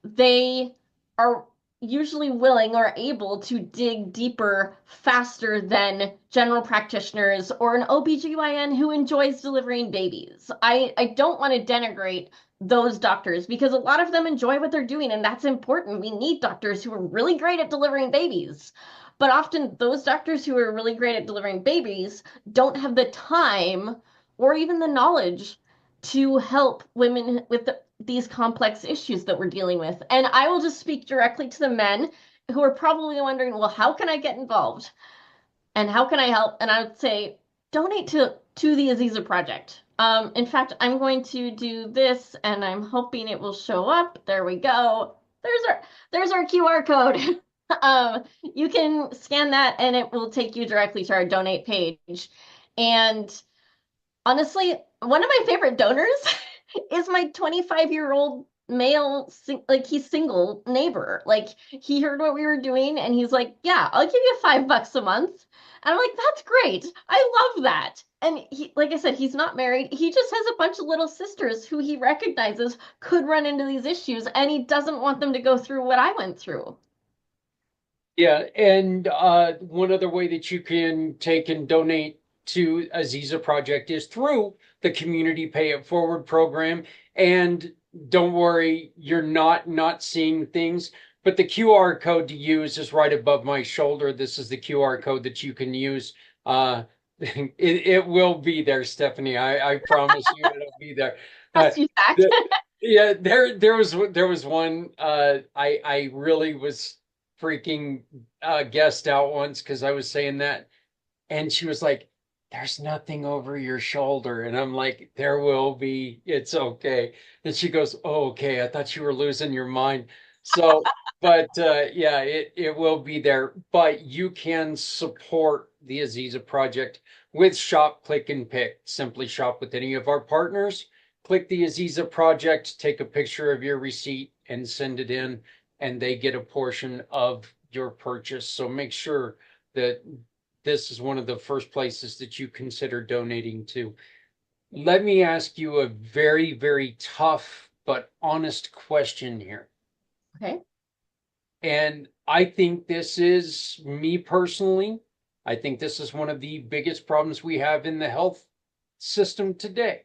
they are usually willing or able to dig deeper faster than general practitioners or an OBGYN who enjoys delivering babies. I don't want to denigrate those doctors because a lot of them enjoy what they're doing, and that's important. We need doctors who are really great at delivering babies. But often those doctors who are really great at delivering babies don't have the time or even the knowledge to help women with these complex issues that we're dealing with. And I will just speak directly to the men who are probably wondering, well, how can I get involved? And how can I help? And I would say donate to the Aziza Project. In fact, I'm going to do this, and I'm hoping it will show up. There we go. There's our QR code. You can scan that, and it will take you directly to our donate page. And honestly, one of my favorite donors is my 25-year-old male, like he's single neighbor. Like he heard what we were doing and he's like, yeah, I'll give you $5 a month. And I'm like, that's great. I love that. And he, like I said, he's not married. He just has a bunch of little sisters who he recognizes could run into these issues, and he doesn't want them to go through what I went through. Yeah, and one other way that you can take and donate to Aziza Project is through the Community Pay It Forward program. And don't worry, you're not seeing things, but the QR code to use is right above my shoulder. This is the QR code that you can use. It will be there, Stephanie. I promise you it'll be there. Trust you, Zach. Yeah, there was one I really was freaking guessed out once because I was saying that, and she was like, "There's nothing over your shoulder," and I'm like, "There will be. It's okay." And she goes, "Oh, okay. I thought you were losing your mind." So, but yeah, it will be there. But you can support the Aziza Project with Shop, Click, and Pick. Simply shop with any of our partners. Click the Aziza Project, take a picture of your receipt, and send it in, and they get a portion of your purchase. So make sure that this is one of the first places that you consider donating to. Let me ask you a very, very tough but honest question here. Okay. And I think this is me personally. I think this is one of the biggest problems we have in the health system today.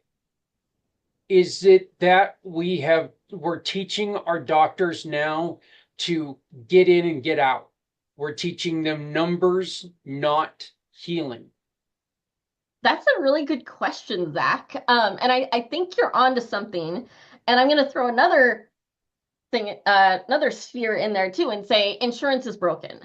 Is it that we're teaching our doctors now to get in and get out? We're teaching them numbers, not healing. That's a really good question, Zach. And I think you're onto something. And I'm going to throw another thing, another sphere in there too, and say insurance is broken.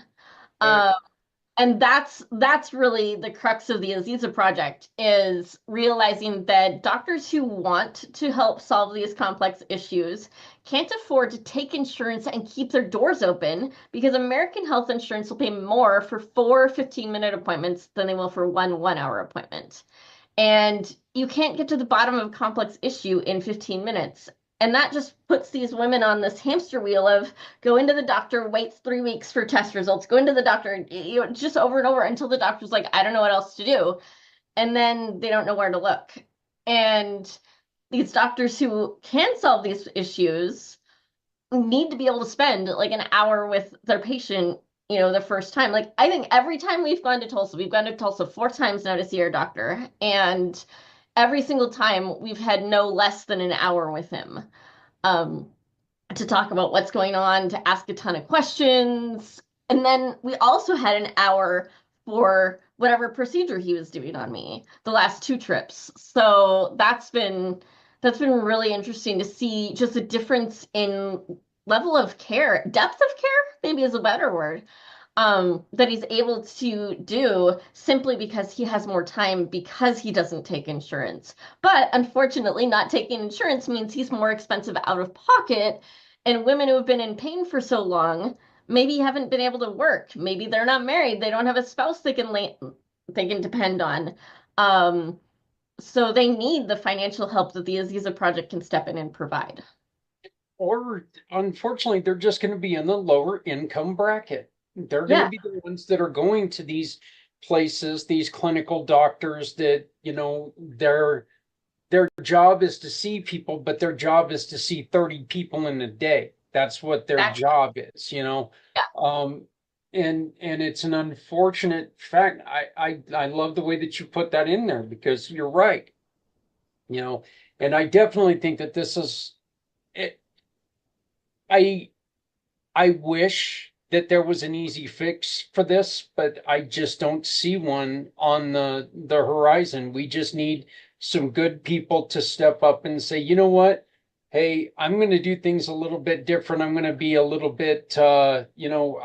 And that's really the crux of the Aziza Project, is realizing that doctors who want to help solve these complex issues can't afford to take insurance and keep their doors open, because American health insurance will pay more for 4 15-minute appointments than they will for one 1-hour appointment. And you can't get to the bottom of a complex issue in 15 minutes. And that just puts these women on this hamster wheel of go into the doctor, wait 3 weeks for test results, go into the doctor, just over and over until the doctor's like, I don't know what else to do. And then they don't know where to look. And these doctors who can solve these issues need to be able to spend like an hour with their patient, the first time. Like, I think every time we've gone to Tulsa 4 times now to see our doctor. And every single time we've had no less than an hour with him, to talk about what's going on, to ask a ton of questions. And then we also had an hour for whatever procedure he was doing on me the last 2 trips. So that's been really interesting to see just a difference in level of care, depth of care, maybe is a better word, that he's able to do simply because he has more time, because he doesn't take insurance. But unfortunately, not taking insurance means he's more expensive out of pocket. And women who have been in pain for so long maybe haven't been able to work. Maybe they're not married. They don't have a spouse they can depend on. So they need the financial help that the Aziza Project can step in and provide. Or unfortunately, they're just going to be in the lower income bracket. They're going to be the ones that are going to these places, these clinical doctors that, their job is to see people, but their job is to see 30 people in a day. That's what their job is, Yeah. And it's an unfortunate fact. I love the way that you put that in there, because you're right. And I definitely think that this is it. I wish that there was an easy fix for this, but I just don't see one on the horizon. We just need some good people to step up and say, you know what? hey, I'm going to do things a little bit different. I'm going to be a little bit, I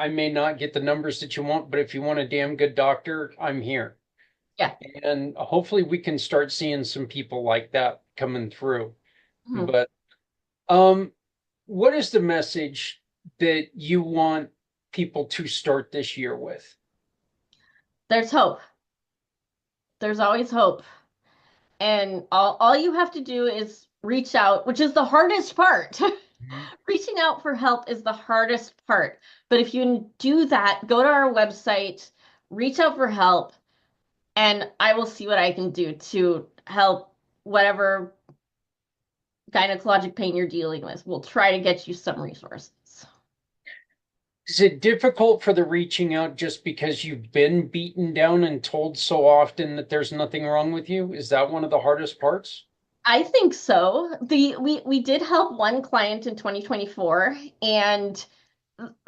may not get the numbers that you want, but if you want a damn good doctor, I'm here. Yeah. And hopefully we can start seeing some people like that coming through. Mhm. But um, what is the message that you want people to start this year with? There's hope. There's always hope. And all you have to do is reach out, which is the hardest part. Reaching out for help is the hardest part. But if you do that, go to our website, reach out for help, and I will see what I can do to help whatever gynecologic pain you're dealing with. We'll try to get you some resources. Is it difficult for the reaching out just because you've been beaten down and told so often that there's nothing wrong with you? Is that one of the hardest parts? I think so. We did help one client in 2024, and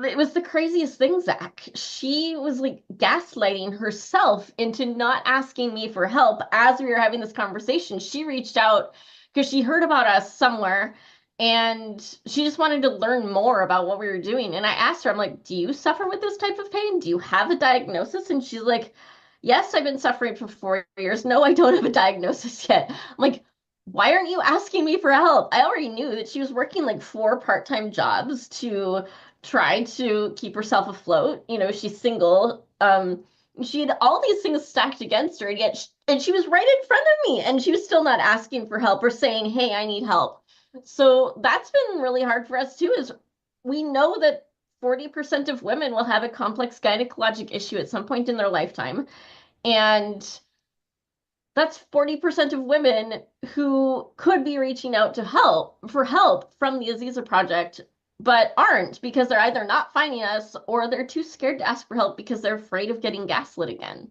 it was the craziest thing, Zach. She was like gaslighting herself into not asking me for help as we were having this conversation. She reached out because she heard about us somewhere and she just wanted to learn more about what we were doing. And I asked her, I'm like, do you suffer with this type of pain? Do you have a diagnosis? And she's like, yes, I've been suffering for 4 years. No, I don't have a diagnosis yet. I'm like, why aren't you asking me for help? I already knew that she was working like 4 part-time jobs to try to keep herself afloat. She's single. She had all these things stacked against her, and yet she was right in front of me, and she was still not asking for help or saying, "Hey, I need help." So that's been really hard for us too. Is we know that 40% of women will have a complex gynecologic issue at some point in their lifetime, and that's 40% of women who could be reaching out to help for help from the Aziza Project, but aren't because they're either not finding us or they're too scared to ask for help because they're afraid of getting gaslit again.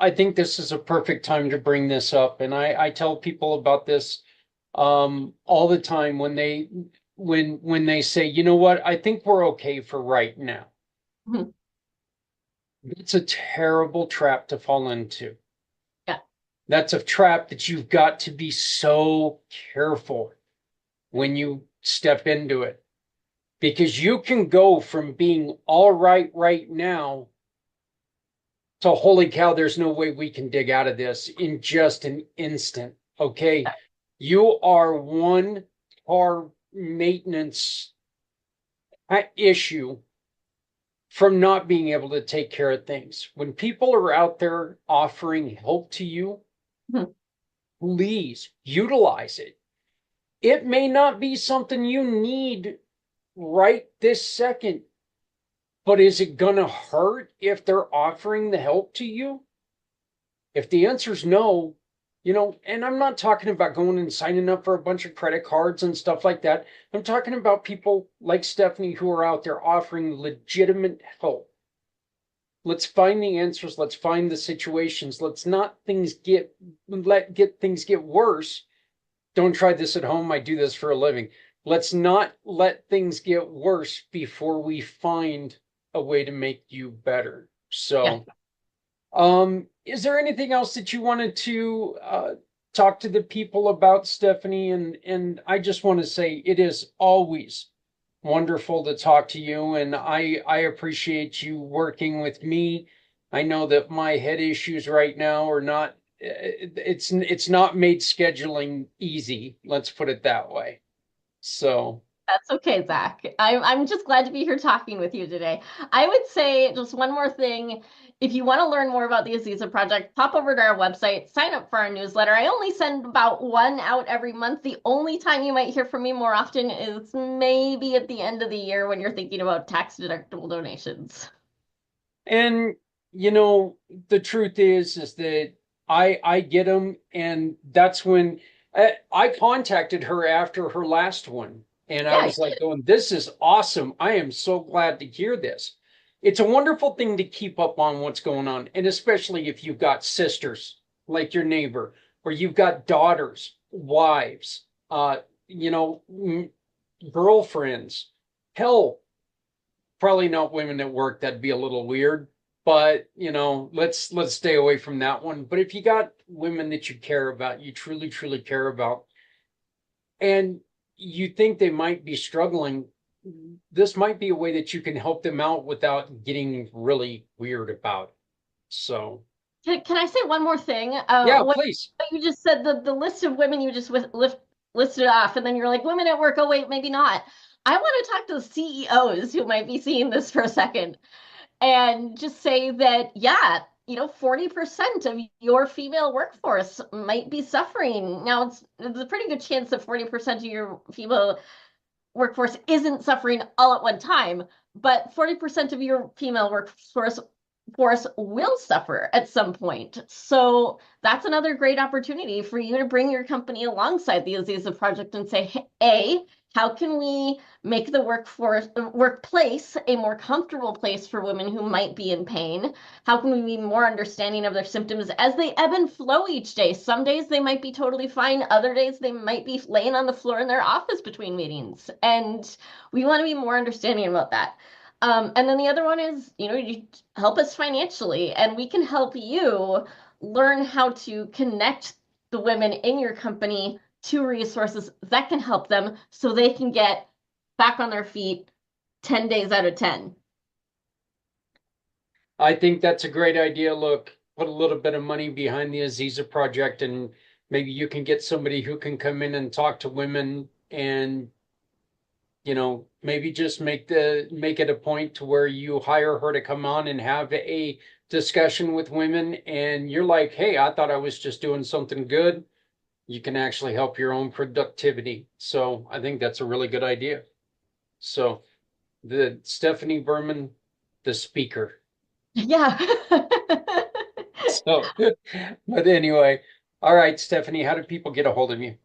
I think this is a perfect time to bring this up. And I tell people about this all the time when they say, you know what, I think we're okay for right now. Mhm. It's a terrible trap to fall into. Yeah. That's a trap that you've got to be so careful when you step into it. Because you can go from being all right now to holy cow, there's no way we can dig out of this in just an instant. Okay. You are one car maintenance issue from not being able to take care of things. When people are out there offering help to you, Mhm. please utilize it. It may not be something you need right this second, but is it going to hurt if they're offering the help to you? If the answer is no, and I'm not talking about going and signing up for a bunch of credit cards and stuff like that. I'm talking about people like Stephanie who are out there offering legitimate help. Let's find the answers. Let's find the situations. Let's not get things get worse. Don't try this at home. I do this for a living. Let's not let things get worse before we find a way to make you better. Yeah. So, is there anything else that you wanted to talk to the people about, Stephanie? And I just want to say it is always wonderful to talk to you, and I appreciate you working with me. I know that my head issues right now are not. It's not made scheduling easy. Let's put it that way. So. That's okay, Zach. I'm just glad to be here talking with you today. I would say just one more thing. If you want to learn more about the Aziza Project, pop over to our website, sign up for our newsletter. I only send about one out every month. The only time you might hear from me more often is maybe at the end of the year when you're thinking about tax-deductible donations. And the truth is that I get them, and that's when I contacted her after her last one, and I Yeah, was like, going, "This is awesome! I am so glad to hear this." It's a wonderful thing to keep up on what's going on, and especially if you've got sisters like your neighbor, or you've got daughters, wives, you know, girlfriends. Hell, probably not women at work. That'd be a little weird, but let's stay away from that one. But if you got women that you care about, you truly care about, and you think they might be struggling, this might be a way that you can help them out without getting really weird about it. So, Can I say one more thing? yeah, What please. you just said, the list of women you just listed off, and then you're like, women at work. Oh, wait, maybe not. I want to talk to the CEOs who might be seeing this for a second and just say that, yeah, 40% of your female workforce might be suffering. Now, it's a pretty good chance that 40% of your female workforce isn't suffering all at one time, but 40% of your female workforce will suffer at some point. So that's another great opportunity for you to bring your company alongside the Aziza Project and say, hey, how can we make the workplace a more comfortable place for women who might be in pain? How can we be more understanding of their symptoms as they ebb and flow each day? Some days they might be totally fine. Other days they might be laying on the floor in their office between meetings. And we want to be more understanding about that. And then the other one is, you help us financially, and we can help you learn how to connect the women in your company to resources that can help them so they can get back on their feet 10 days out of 10. I think that's a great idea. Look, put a little bit of money behind the Aziza Project, and maybe you can get somebody who can come in and talk to women and maybe just make it a point to where you hire her to come on and have a discussion with women, and you're like, hey, I thought I was just doing something good. You can actually help your own productivity. So I think that's a really good idea. So the Stephanie Berman, the speaker. Yeah. So, but anyway, all right, Stephanie, how do people get a hold of you?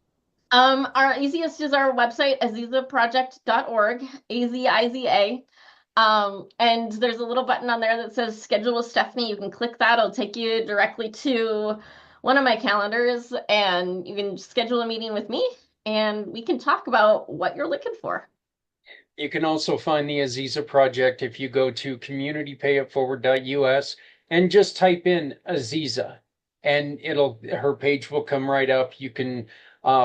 Our easiest is our website, azizaproject.org, AZIZA. And there's a little button on there that says schedule with Stephanie. You can click that. It'll take you directly to one of my calendars, and you can schedule a meeting with me and we can talk about what you're looking for. You can also find the Aziza Project if you go to communitypayitforward.us and just type in Aziza, and her page will come right up. You can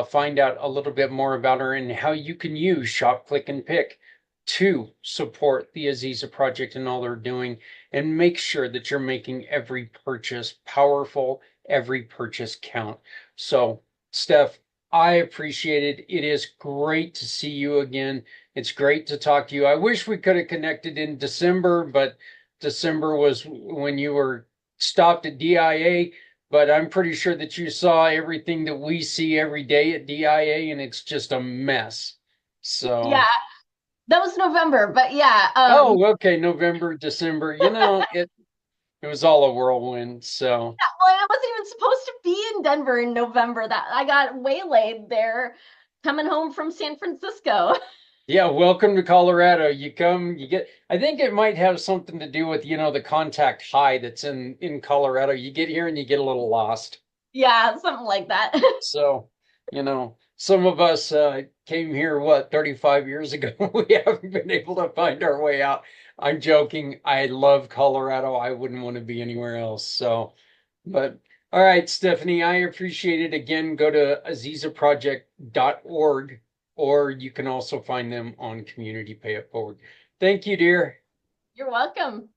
find out a little bit more about her and how you can use Shop, Click, and Pick to support the Aziza Project and all they're doing, and make sure that you're making every purchase powerful, every purchase count. So, Steph, I appreciate it. It is great to see you again. It's great to talk to you. I wish we could have connected in December, but December was when you were stopped at DIA. But I'm pretty sure that you saw everything that we see every day at DIA, and it's just a mess. So, Yeah, that was November, but yeah. oh, okay, November, December. It was all a whirlwind. So, Well, I wasn't even supposed to be in Denver in November. That I got waylaid there coming home from San Francisco. yeah, welcome to Colorado. You come, you get, I think it might have something to do with, the contact high that's in Colorado. You get here and you get a little lost. Yeah, something like that. So, some of us came here, 35 years ago? We haven't been able to find our way out. I'm joking. I love Colorado. I wouldn't want to be anywhere else. So, but all right, Stephanie, I appreciate it. Again, go to azizaproject.org, or you can also find them on Community Pay It Forward. Thank you, dear. You're welcome.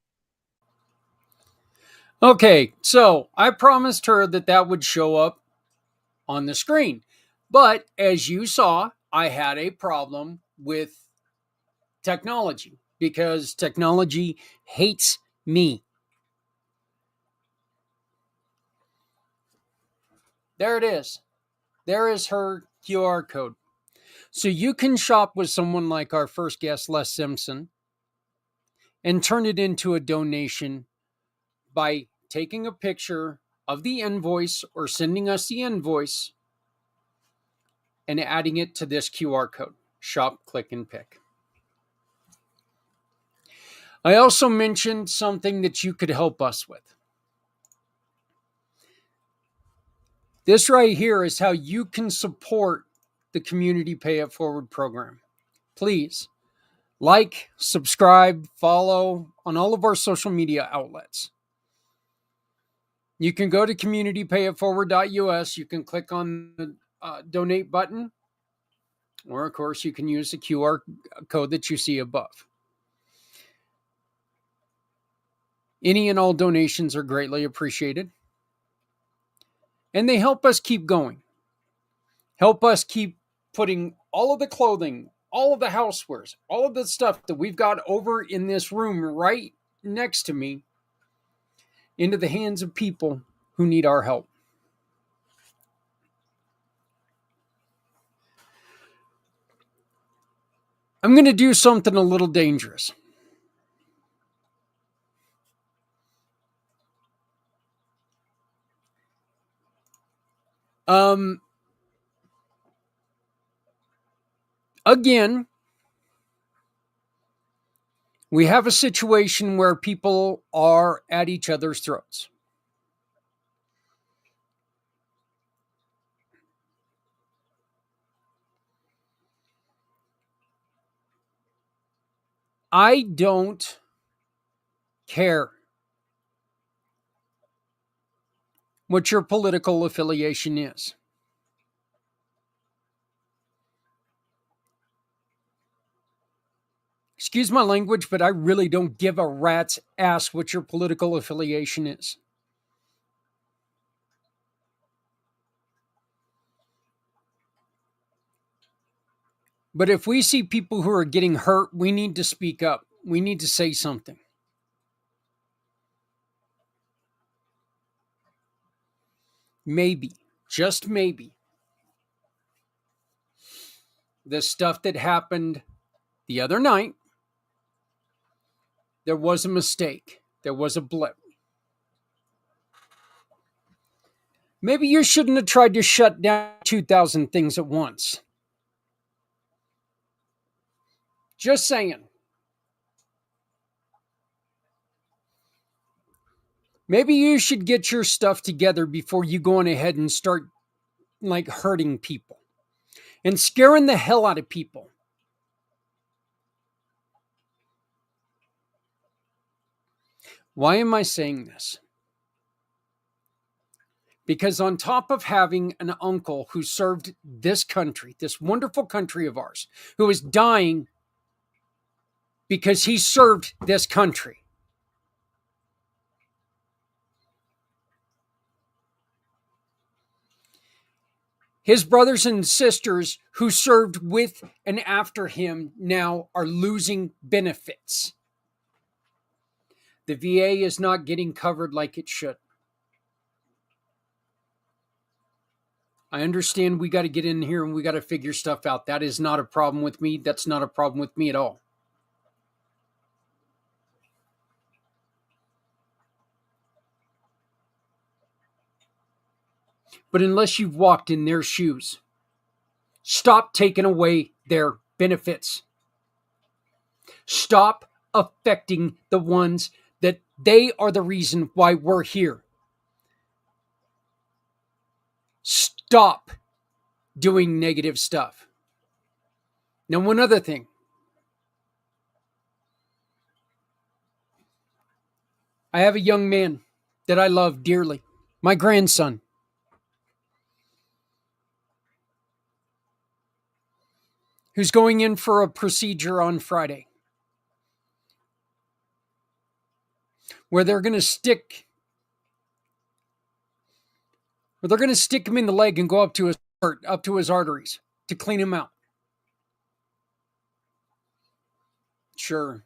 Okay, so I promised her that would show up on the screen. But as you saw, I had a problem with technology because technology hates me. There it is. There is her QR code. So you can shop with someone like our first guest, Les Simpson, and turn it into a donation by taking a picture of the invoice or sending us the invoice and adding it to this QR code. Shop, click, and pick. I also mentioned something that you could help us with. This right here is how you can support the Community Pay It Forward program. Please like, subscribe, follow on all of our social media outlets. You can go to communitypayitforward.us. You can click on the donate button Or, of course, you can use the QR code that you see above. Any and all donations are greatly appreciated. And they help us keep going. Help us keep putting all of the clothing, all of the housewares, all of the stuff that we've got over in this room right next to me into the hands of people who need our help. I'm going to do something a little dangerous. Again, we have a situation where people are at each other's throats. I don't care what your political affiliation is. Excuse my language, but I really don't give a rat's ass what your political affiliation is. But if we see people who are getting hurt, we need to speak up. We need to say something. Maybe, just maybe, the stuff that happened the other night, there was a mistake. There was a blip. Maybe you shouldn't have tried to shut down 2,000 things at once. Just saying. Maybe you should get your stuff together before you go on ahead and start like hurting people and scaring the hell out of people. Why am I saying this? Because on top of having an uncle who served this country, this wonderful country of ours, who is dying because he served this country, his brothers and sisters who served with and after him now are losing benefits. The VA is not getting covered like it should. I understand we got to get in here and we got to figure stuff out. That is not a problem with me. That's not a problem with me at all. But unless you've walked in their shoes, stop taking away their benefits. Stop affecting the ones that they are the reason why we're here. Stop doing negative stuff. Now, one other thing. I have a young man that I love dearly, my grandson. Who's going in for a procedure on Friday where they're going to stick him in the leg and go up to his heart, up to his arteries to clean him out. Sure.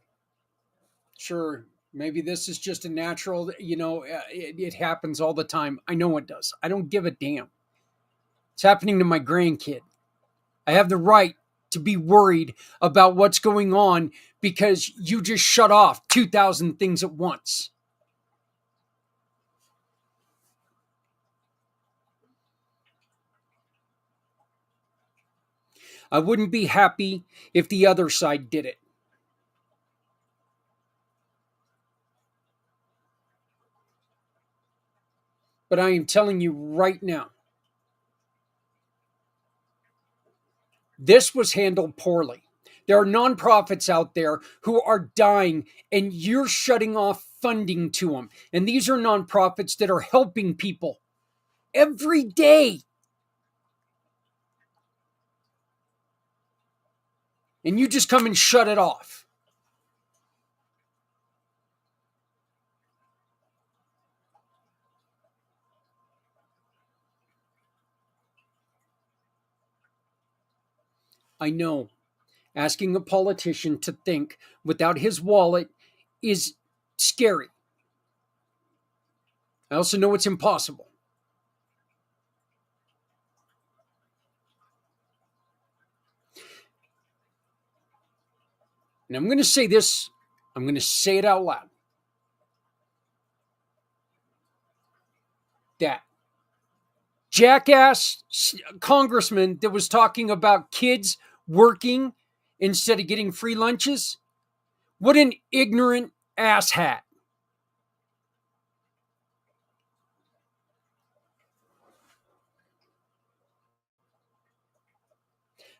Maybe this is just a natural, it happens all the time. I know it does. I don't give a damn. It's happening to my grandkid. I have the right to be worried about what's going on because you just shut off 2,000 things at once. I wouldn't be happy if the other side did it. But I am telling you right now, this was handled poorly. There are nonprofits out there who are dying and you're shutting off funding to them. And these are nonprofits that are helping people every day. and you just come and shut it off. I know asking a politician to think without his wallet is scary. I also know it's impossible. And I'm going to say this, I'm going to say it out loud. That jackass congressman that was talking about kids working instead of getting free lunches, what an ignorant asshat.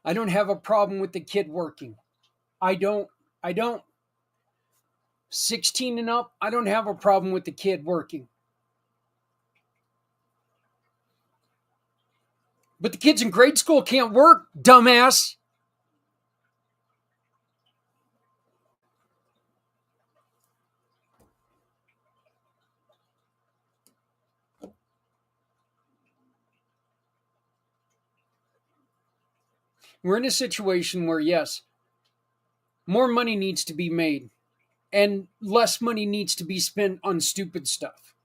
I don't have a problem with the kid working. I don't. 16 and up, I don't have a problem with the kid working. But the kids in grade school can't work, dumbass. We're in a situation where, yes, more money needs to be made and less money needs to be spent on stupid stuff.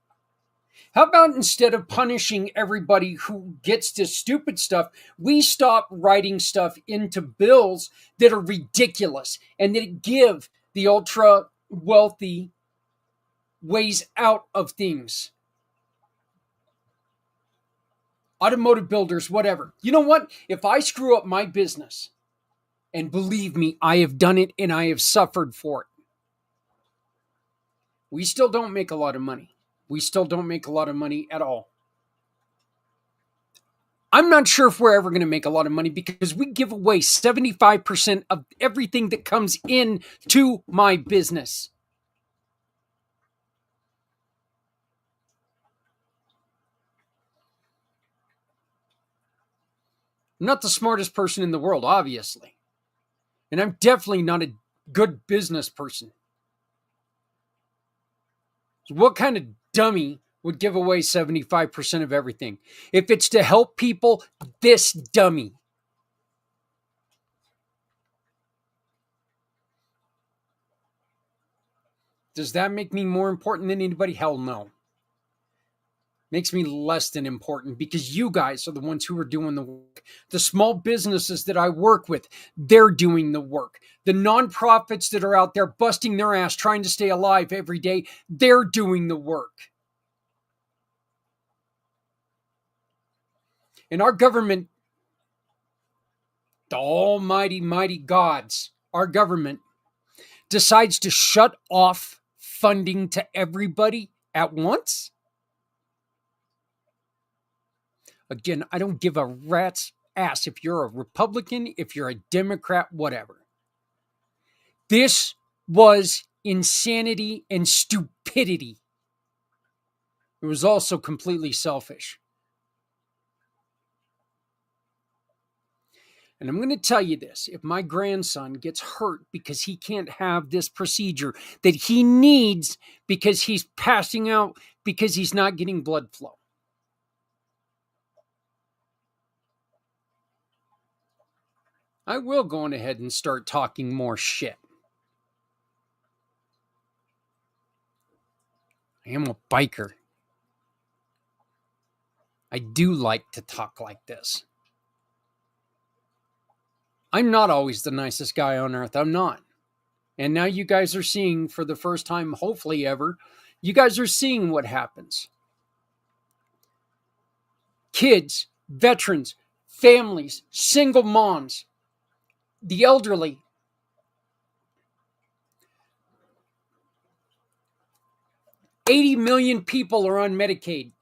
How about instead of punishing everybody who gets this stupid stuff, we stop writing stuff into bills that are ridiculous and that give the ultra wealthy ways out of things? Automotive builders, whatever. You know what? If I screw up my business, and believe me, I have done it and I have suffered for it, we still don't make a lot of money. We still don't make a lot of money at all. I'm not sure if we're ever going to make a lot of money because we give away 75% of everything that comes in to my business. I'm not the smartest person in the world, obviously. And I'm definitely not a good business person. So what kind of dummy would give away 75% of everything? If it's to help people, this dummy. Does that make me more important than anybody? Hell no. Makes me less than important because you guys are the ones who are doing the work. The small businesses that I work with, they're doing the work. The nonprofits that are out there busting their ass trying to stay alive every day, they're doing the work. And our government, the almighty, mighty gods, our government decides to shut off funding to everybody at once. Again, I don't give a rat's ass if you're a Republican, if you're a Democrat, whatever. This was insanity and stupidity. It was also completely selfish. And I'm going to tell you this, if my grandson gets hurt because he can't have this procedure that he needs because he's passing out because he's not getting blood flow, I will go on ahead and start talking more shit. I am a biker. I do like to talk like this. I'm not always the nicest guy on earth. I'm not. And now you guys are seeing for the first time, hopefully ever, you guys are seeing what happens. Kids, veterans, families, single moms, the elderly. $80 million people are on Medicaid.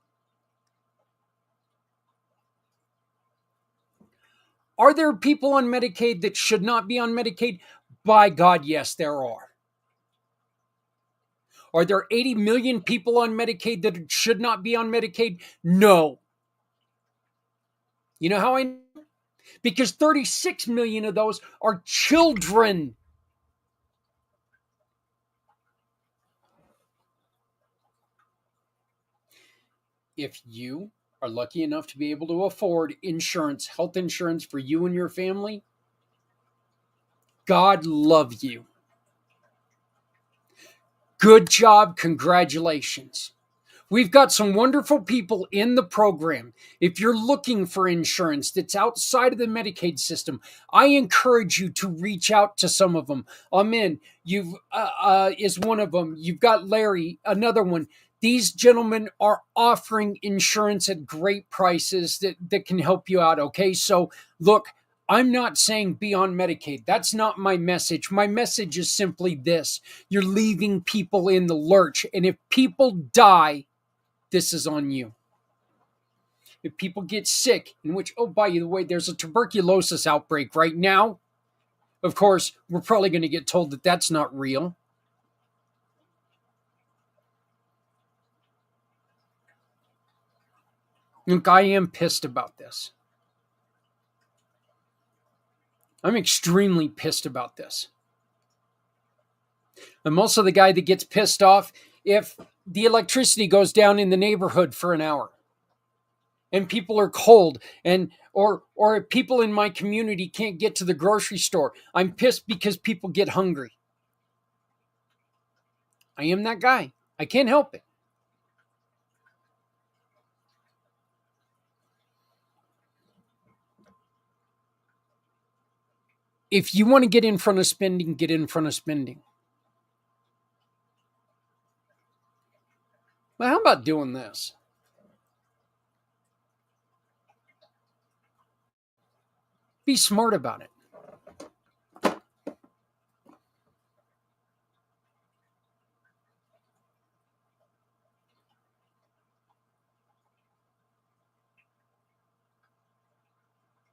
Are there people on Medicaid that should not be on Medicaid? By God, yes, there are. Are there 80 million people on Medicaid that should not be on Medicaid? No. You know how I know? because 36 million of those are children. If you are lucky enough to be able to afford insurance, health insurance for you and your family, God love you. Good job. Congratulations. We've got some wonderful people in the program. If you're looking for insurance that's outside of the Medicaid system, I encourage you to reach out to some of them. Amin, is one of them. You've got Larry, another one. These gentlemen are offering insurance at great prices that can help you out. Okay, so look, I'm not saying be on Medicaid. That's not my message. My message is simply this: you're leaving people in the lurch, and if people die, this is on you. If people get sick, in which, oh, by the way, there's a tuberculosis outbreak right now, of course, we're probably going to get told that that's not real. Look, I am pissed about this. I'm extremely pissed about this. I'm also the guy that gets pissed off if the electricity goes down in the neighborhood for an hour and people are cold, and or if people in my community can't get to the grocery store. I'm pissed because people get hungry. I am that guy. I can't help it. If you want to get in front of spending, get in front of spending. Well, how about doing this? Be smart about it.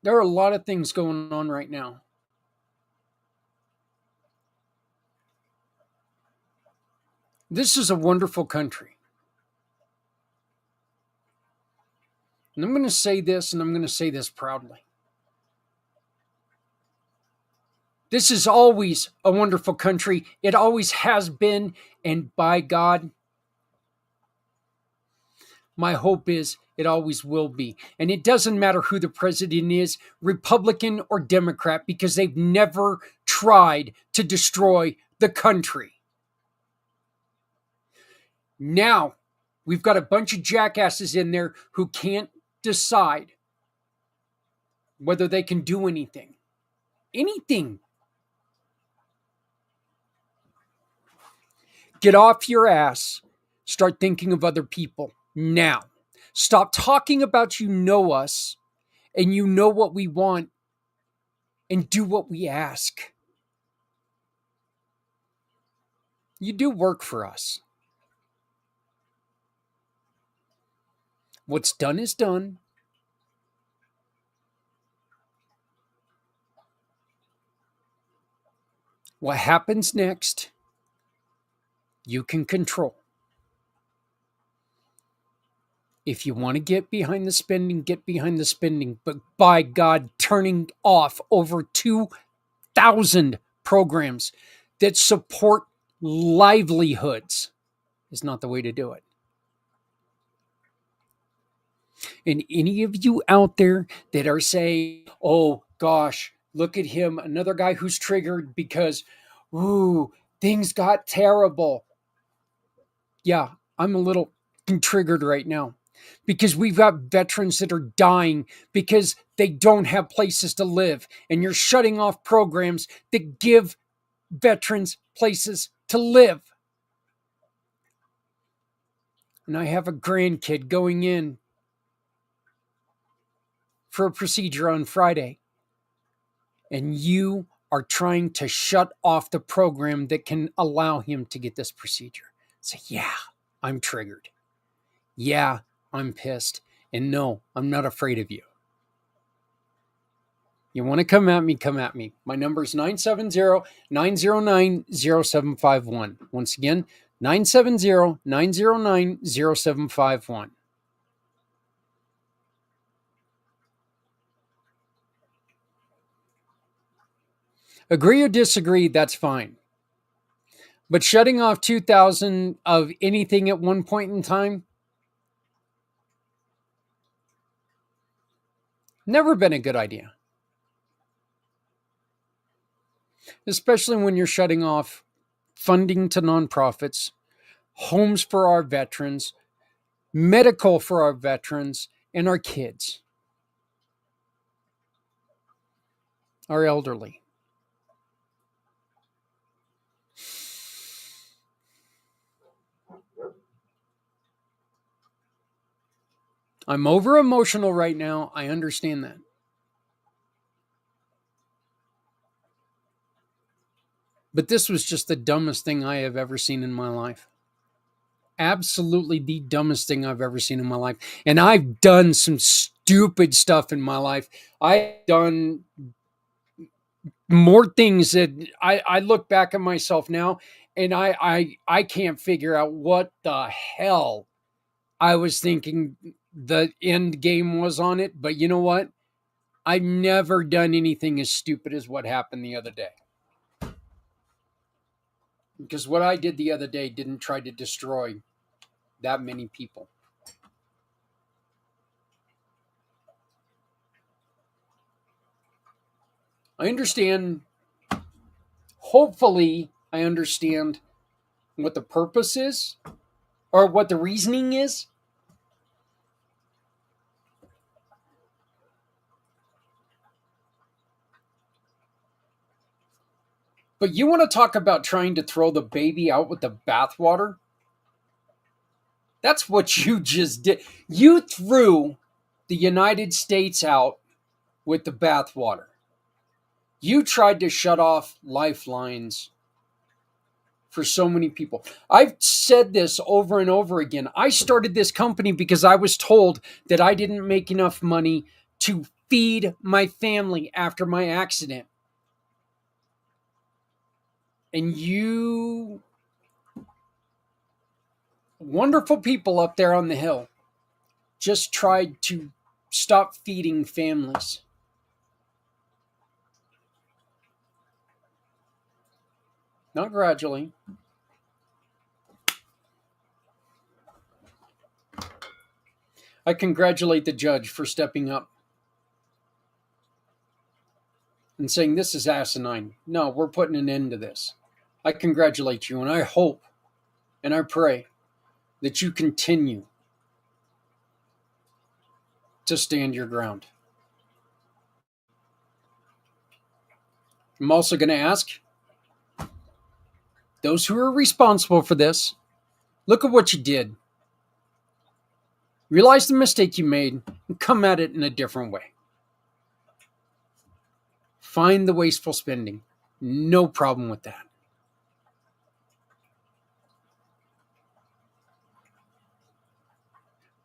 There are a lot of things going on right now. This is a wonderful country. And I'm going to say this, and I'm going to say this proudly. This is always a wonderful country. It always has been. And by God, my hope is it always will be. And it doesn't matter who the president is, Republican or Democrat, because they've never tried to destroy the country. Now, we've got a bunch of jackasses in there who can't decide whether they can do anything. Anything. Get off your ass. Start thinking of other people now. Stop talking about you know us and you know what we want, and do what we ask. You do work for us. What's done is done. What happens next, you can control. If you want to get behind the spending, get behind the spending. But by God, turning off over 2,000 programs that support livelihoods is not the way to do it. And any of you out there that are saying, oh gosh, look at him, another guy who's triggered because, ooh, things got terrible. Yeah, I'm a little triggered right now because we've got veterans that are dying because they don't have places to live. And you're shutting off programs that give veterans places to live. And I have a grandkid going in for a procedure on Friday. And you are trying to shut off the program that can allow him to get this procedure. So yeah, I'm triggered. Yeah, I'm pissed. And no, I'm not afraid of you. You want to come at me, come at me. My number is 970-909-0751. Once again, 970-909-0751. Agree or disagree, that's fine. But shutting off 2,000 of anything at one point in time, never been a good idea. Especially when you're shutting off funding to nonprofits, homes for our veterans, medical for our veterans, and our kids, our elderly. I'm over emotional right now. I understand that. But this was just the dumbest thing I have ever seen in my life. Absolutely the dumbest thing I've ever seen in my life. And I've done some stupid stuff in my life. I've done more things that I look back at myself now and I can't figure out what the hell I was thinking the end game was on it. But you know what? I've never done anything as stupid as what happened the other day. Because what I did the other day didn't try to destroy that many people. I understand, hopefully, I understand what the purpose is or what the reasoning is. But you want to talk about trying to throw the baby out with the bathwater? That's what you just did. You threw the United States out with the bathwater. You tried to shut off lifelines for so many people. I've said this over and over again. I started this company because I was told that I didn't make enough money to feed my family after my accident. And you wonderful people up there on the hill just tried to stop feeding families. Not gradually. I congratulate the judge for stepping up and saying this is asinine. No, we're putting an end to this. I congratulate you, and I hope and I pray that you continue to stand your ground. I'm also going to ask those who are responsible for this, look at what you did. Realize the mistake you made and come at it in a different way. Find the wasteful spending. No problem with that.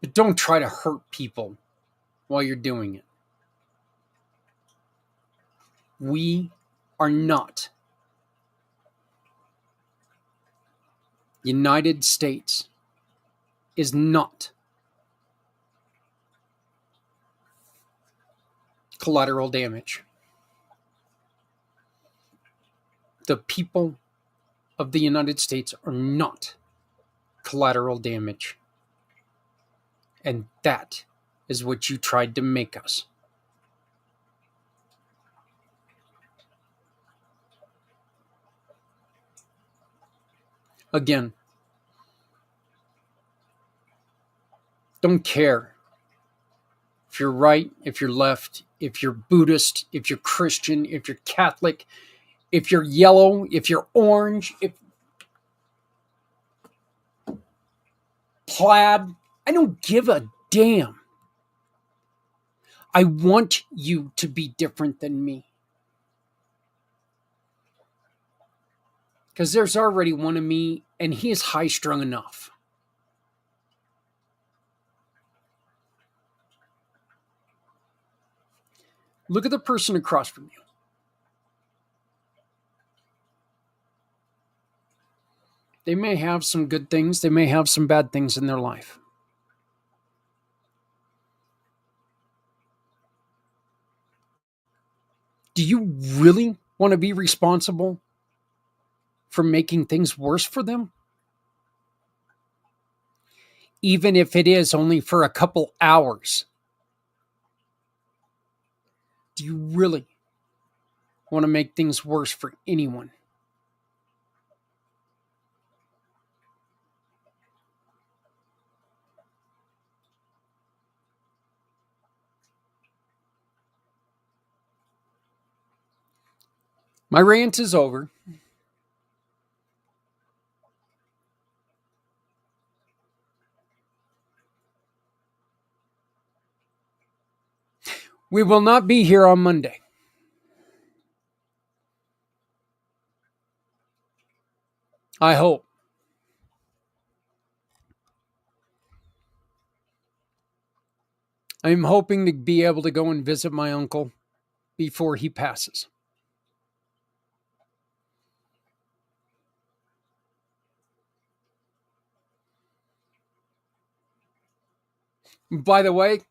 But don't try to hurt people while you're doing it. We are not United States is not collateral damage. The people of the United States are not collateral damage. And that is what you tried to make us. Again, don't care if you're right, if you're left, if you're Buddhist, if you're Christian, if you're Catholic, if you're yellow, if you're orange, if plaid. I don't give a damn. I want you to be different than me. Because there's already one of me, and he is high-strung enough. Look at the person across from you. They may have some good things. They may have some bad things in their life. Do you really want to be responsible for making things worse for them? Even if it is only for a couple hours. Do you really want to make things worse for anyone? My rant is over. We will not be here on Monday. I hope. I'm hoping to be able to go and visit my uncle before he passes. By the way,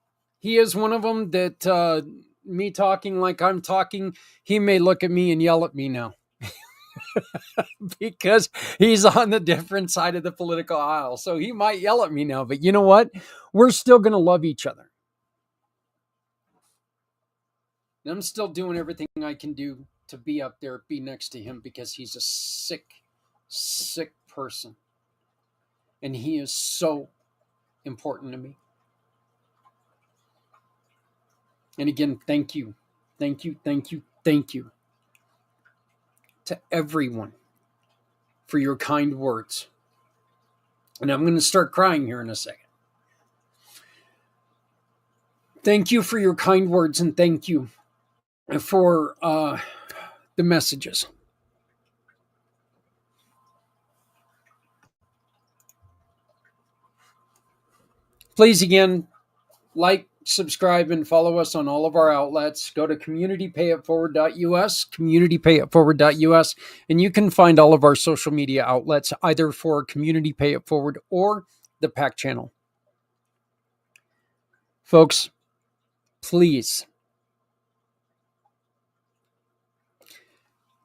he is one of them that me talking like I'm talking, he may look at me and yell at me now. Because he's on the different side of the political aisle. So he might yell at me now, but you know what? We're still going to love each other. And I'm still doing everything I can do to be up there, be next to him, because he's a sick, sick person. And he is so important to me. And again, thank you, thank you, thank you, thank you to everyone for your kind words. And I'm going to start crying here in a second. Thank you for your kind words, and thank you for the messages. Please, again, like, subscribe, and follow us on all of our outlets. Go to communitypayitforward.us, communitypayitforward.us, and you can find all of our social media outlets either for Community Pay It Forward or the PAC channel. Folks, please,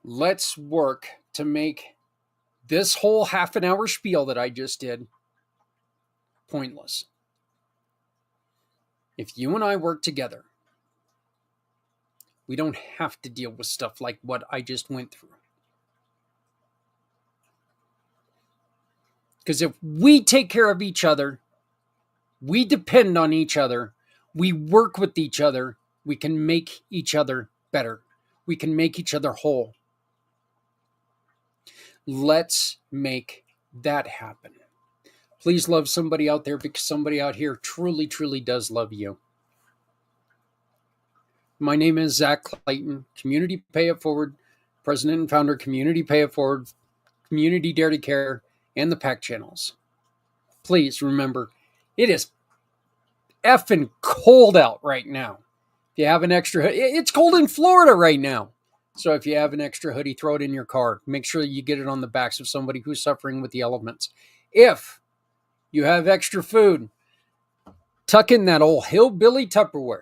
let's work to make this whole half an hour spiel that I just did pointless. If you and I work together, we don't have to deal with stuff like what I just went through. Because if we take care of each other, we depend on each other, we work with each other, we can make each other better. We can make each other whole. Let's make that happen. Please love somebody out there, because somebody out here truly, truly does love you. My name is Zach Clayton, Community Pay It Forward, President and Founder, Community Pay It Forward, Community Dare to Care, and the PAC channels. Please remember, it is effing cold out right now. If you have an extra hoodie, it's cold in Florida right now. So if you have an extra hoodie, throw it in your car. Make sure you get it on the backs of somebody who's suffering with the elements. If you have extra food, tuck in that old hillbilly Tupperware.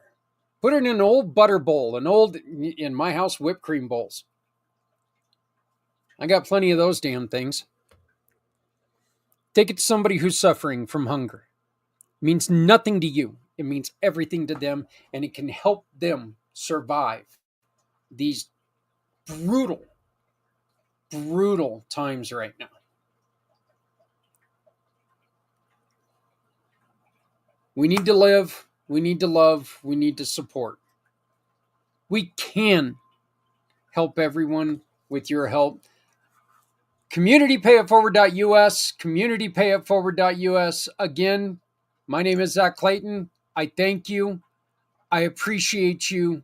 Put it in an old butter bowl, in my house, whipped cream bowls. I got plenty of those damn things. Take it to somebody who's suffering from hunger. It means nothing to you. It means everything to them, and it can help them survive these brutal, brutal times right now. We need to live. We need to love. We need to support. We can help everyone with your help. CommunityPayItForward.us, CommunityPayItForward.us. Again, my name is Zach Clayton. I thank you. I appreciate you.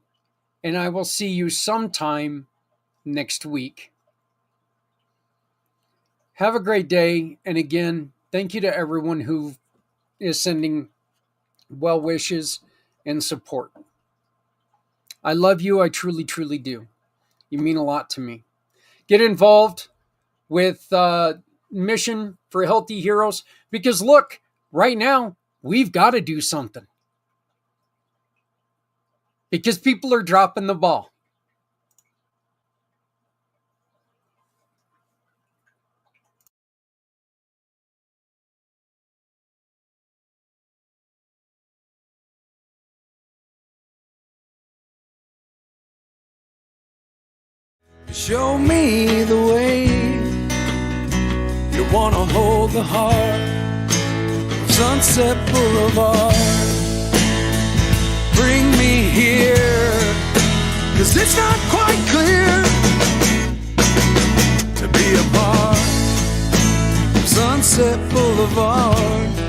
And I will see you sometime next week. Have a great day. And again, thank you to everyone who is sending well wishes and support. I love you. I truly, truly do. You mean a lot to me. Get involved with Mission for Healthy Heroes, because look, right now, we've got to do something. Because people are dropping the ball. Show me the way. You wanna hold the heart of Sunset Boulevard. Bring me here, 'cause it's not quite clear to be a part of Sunset Boulevard.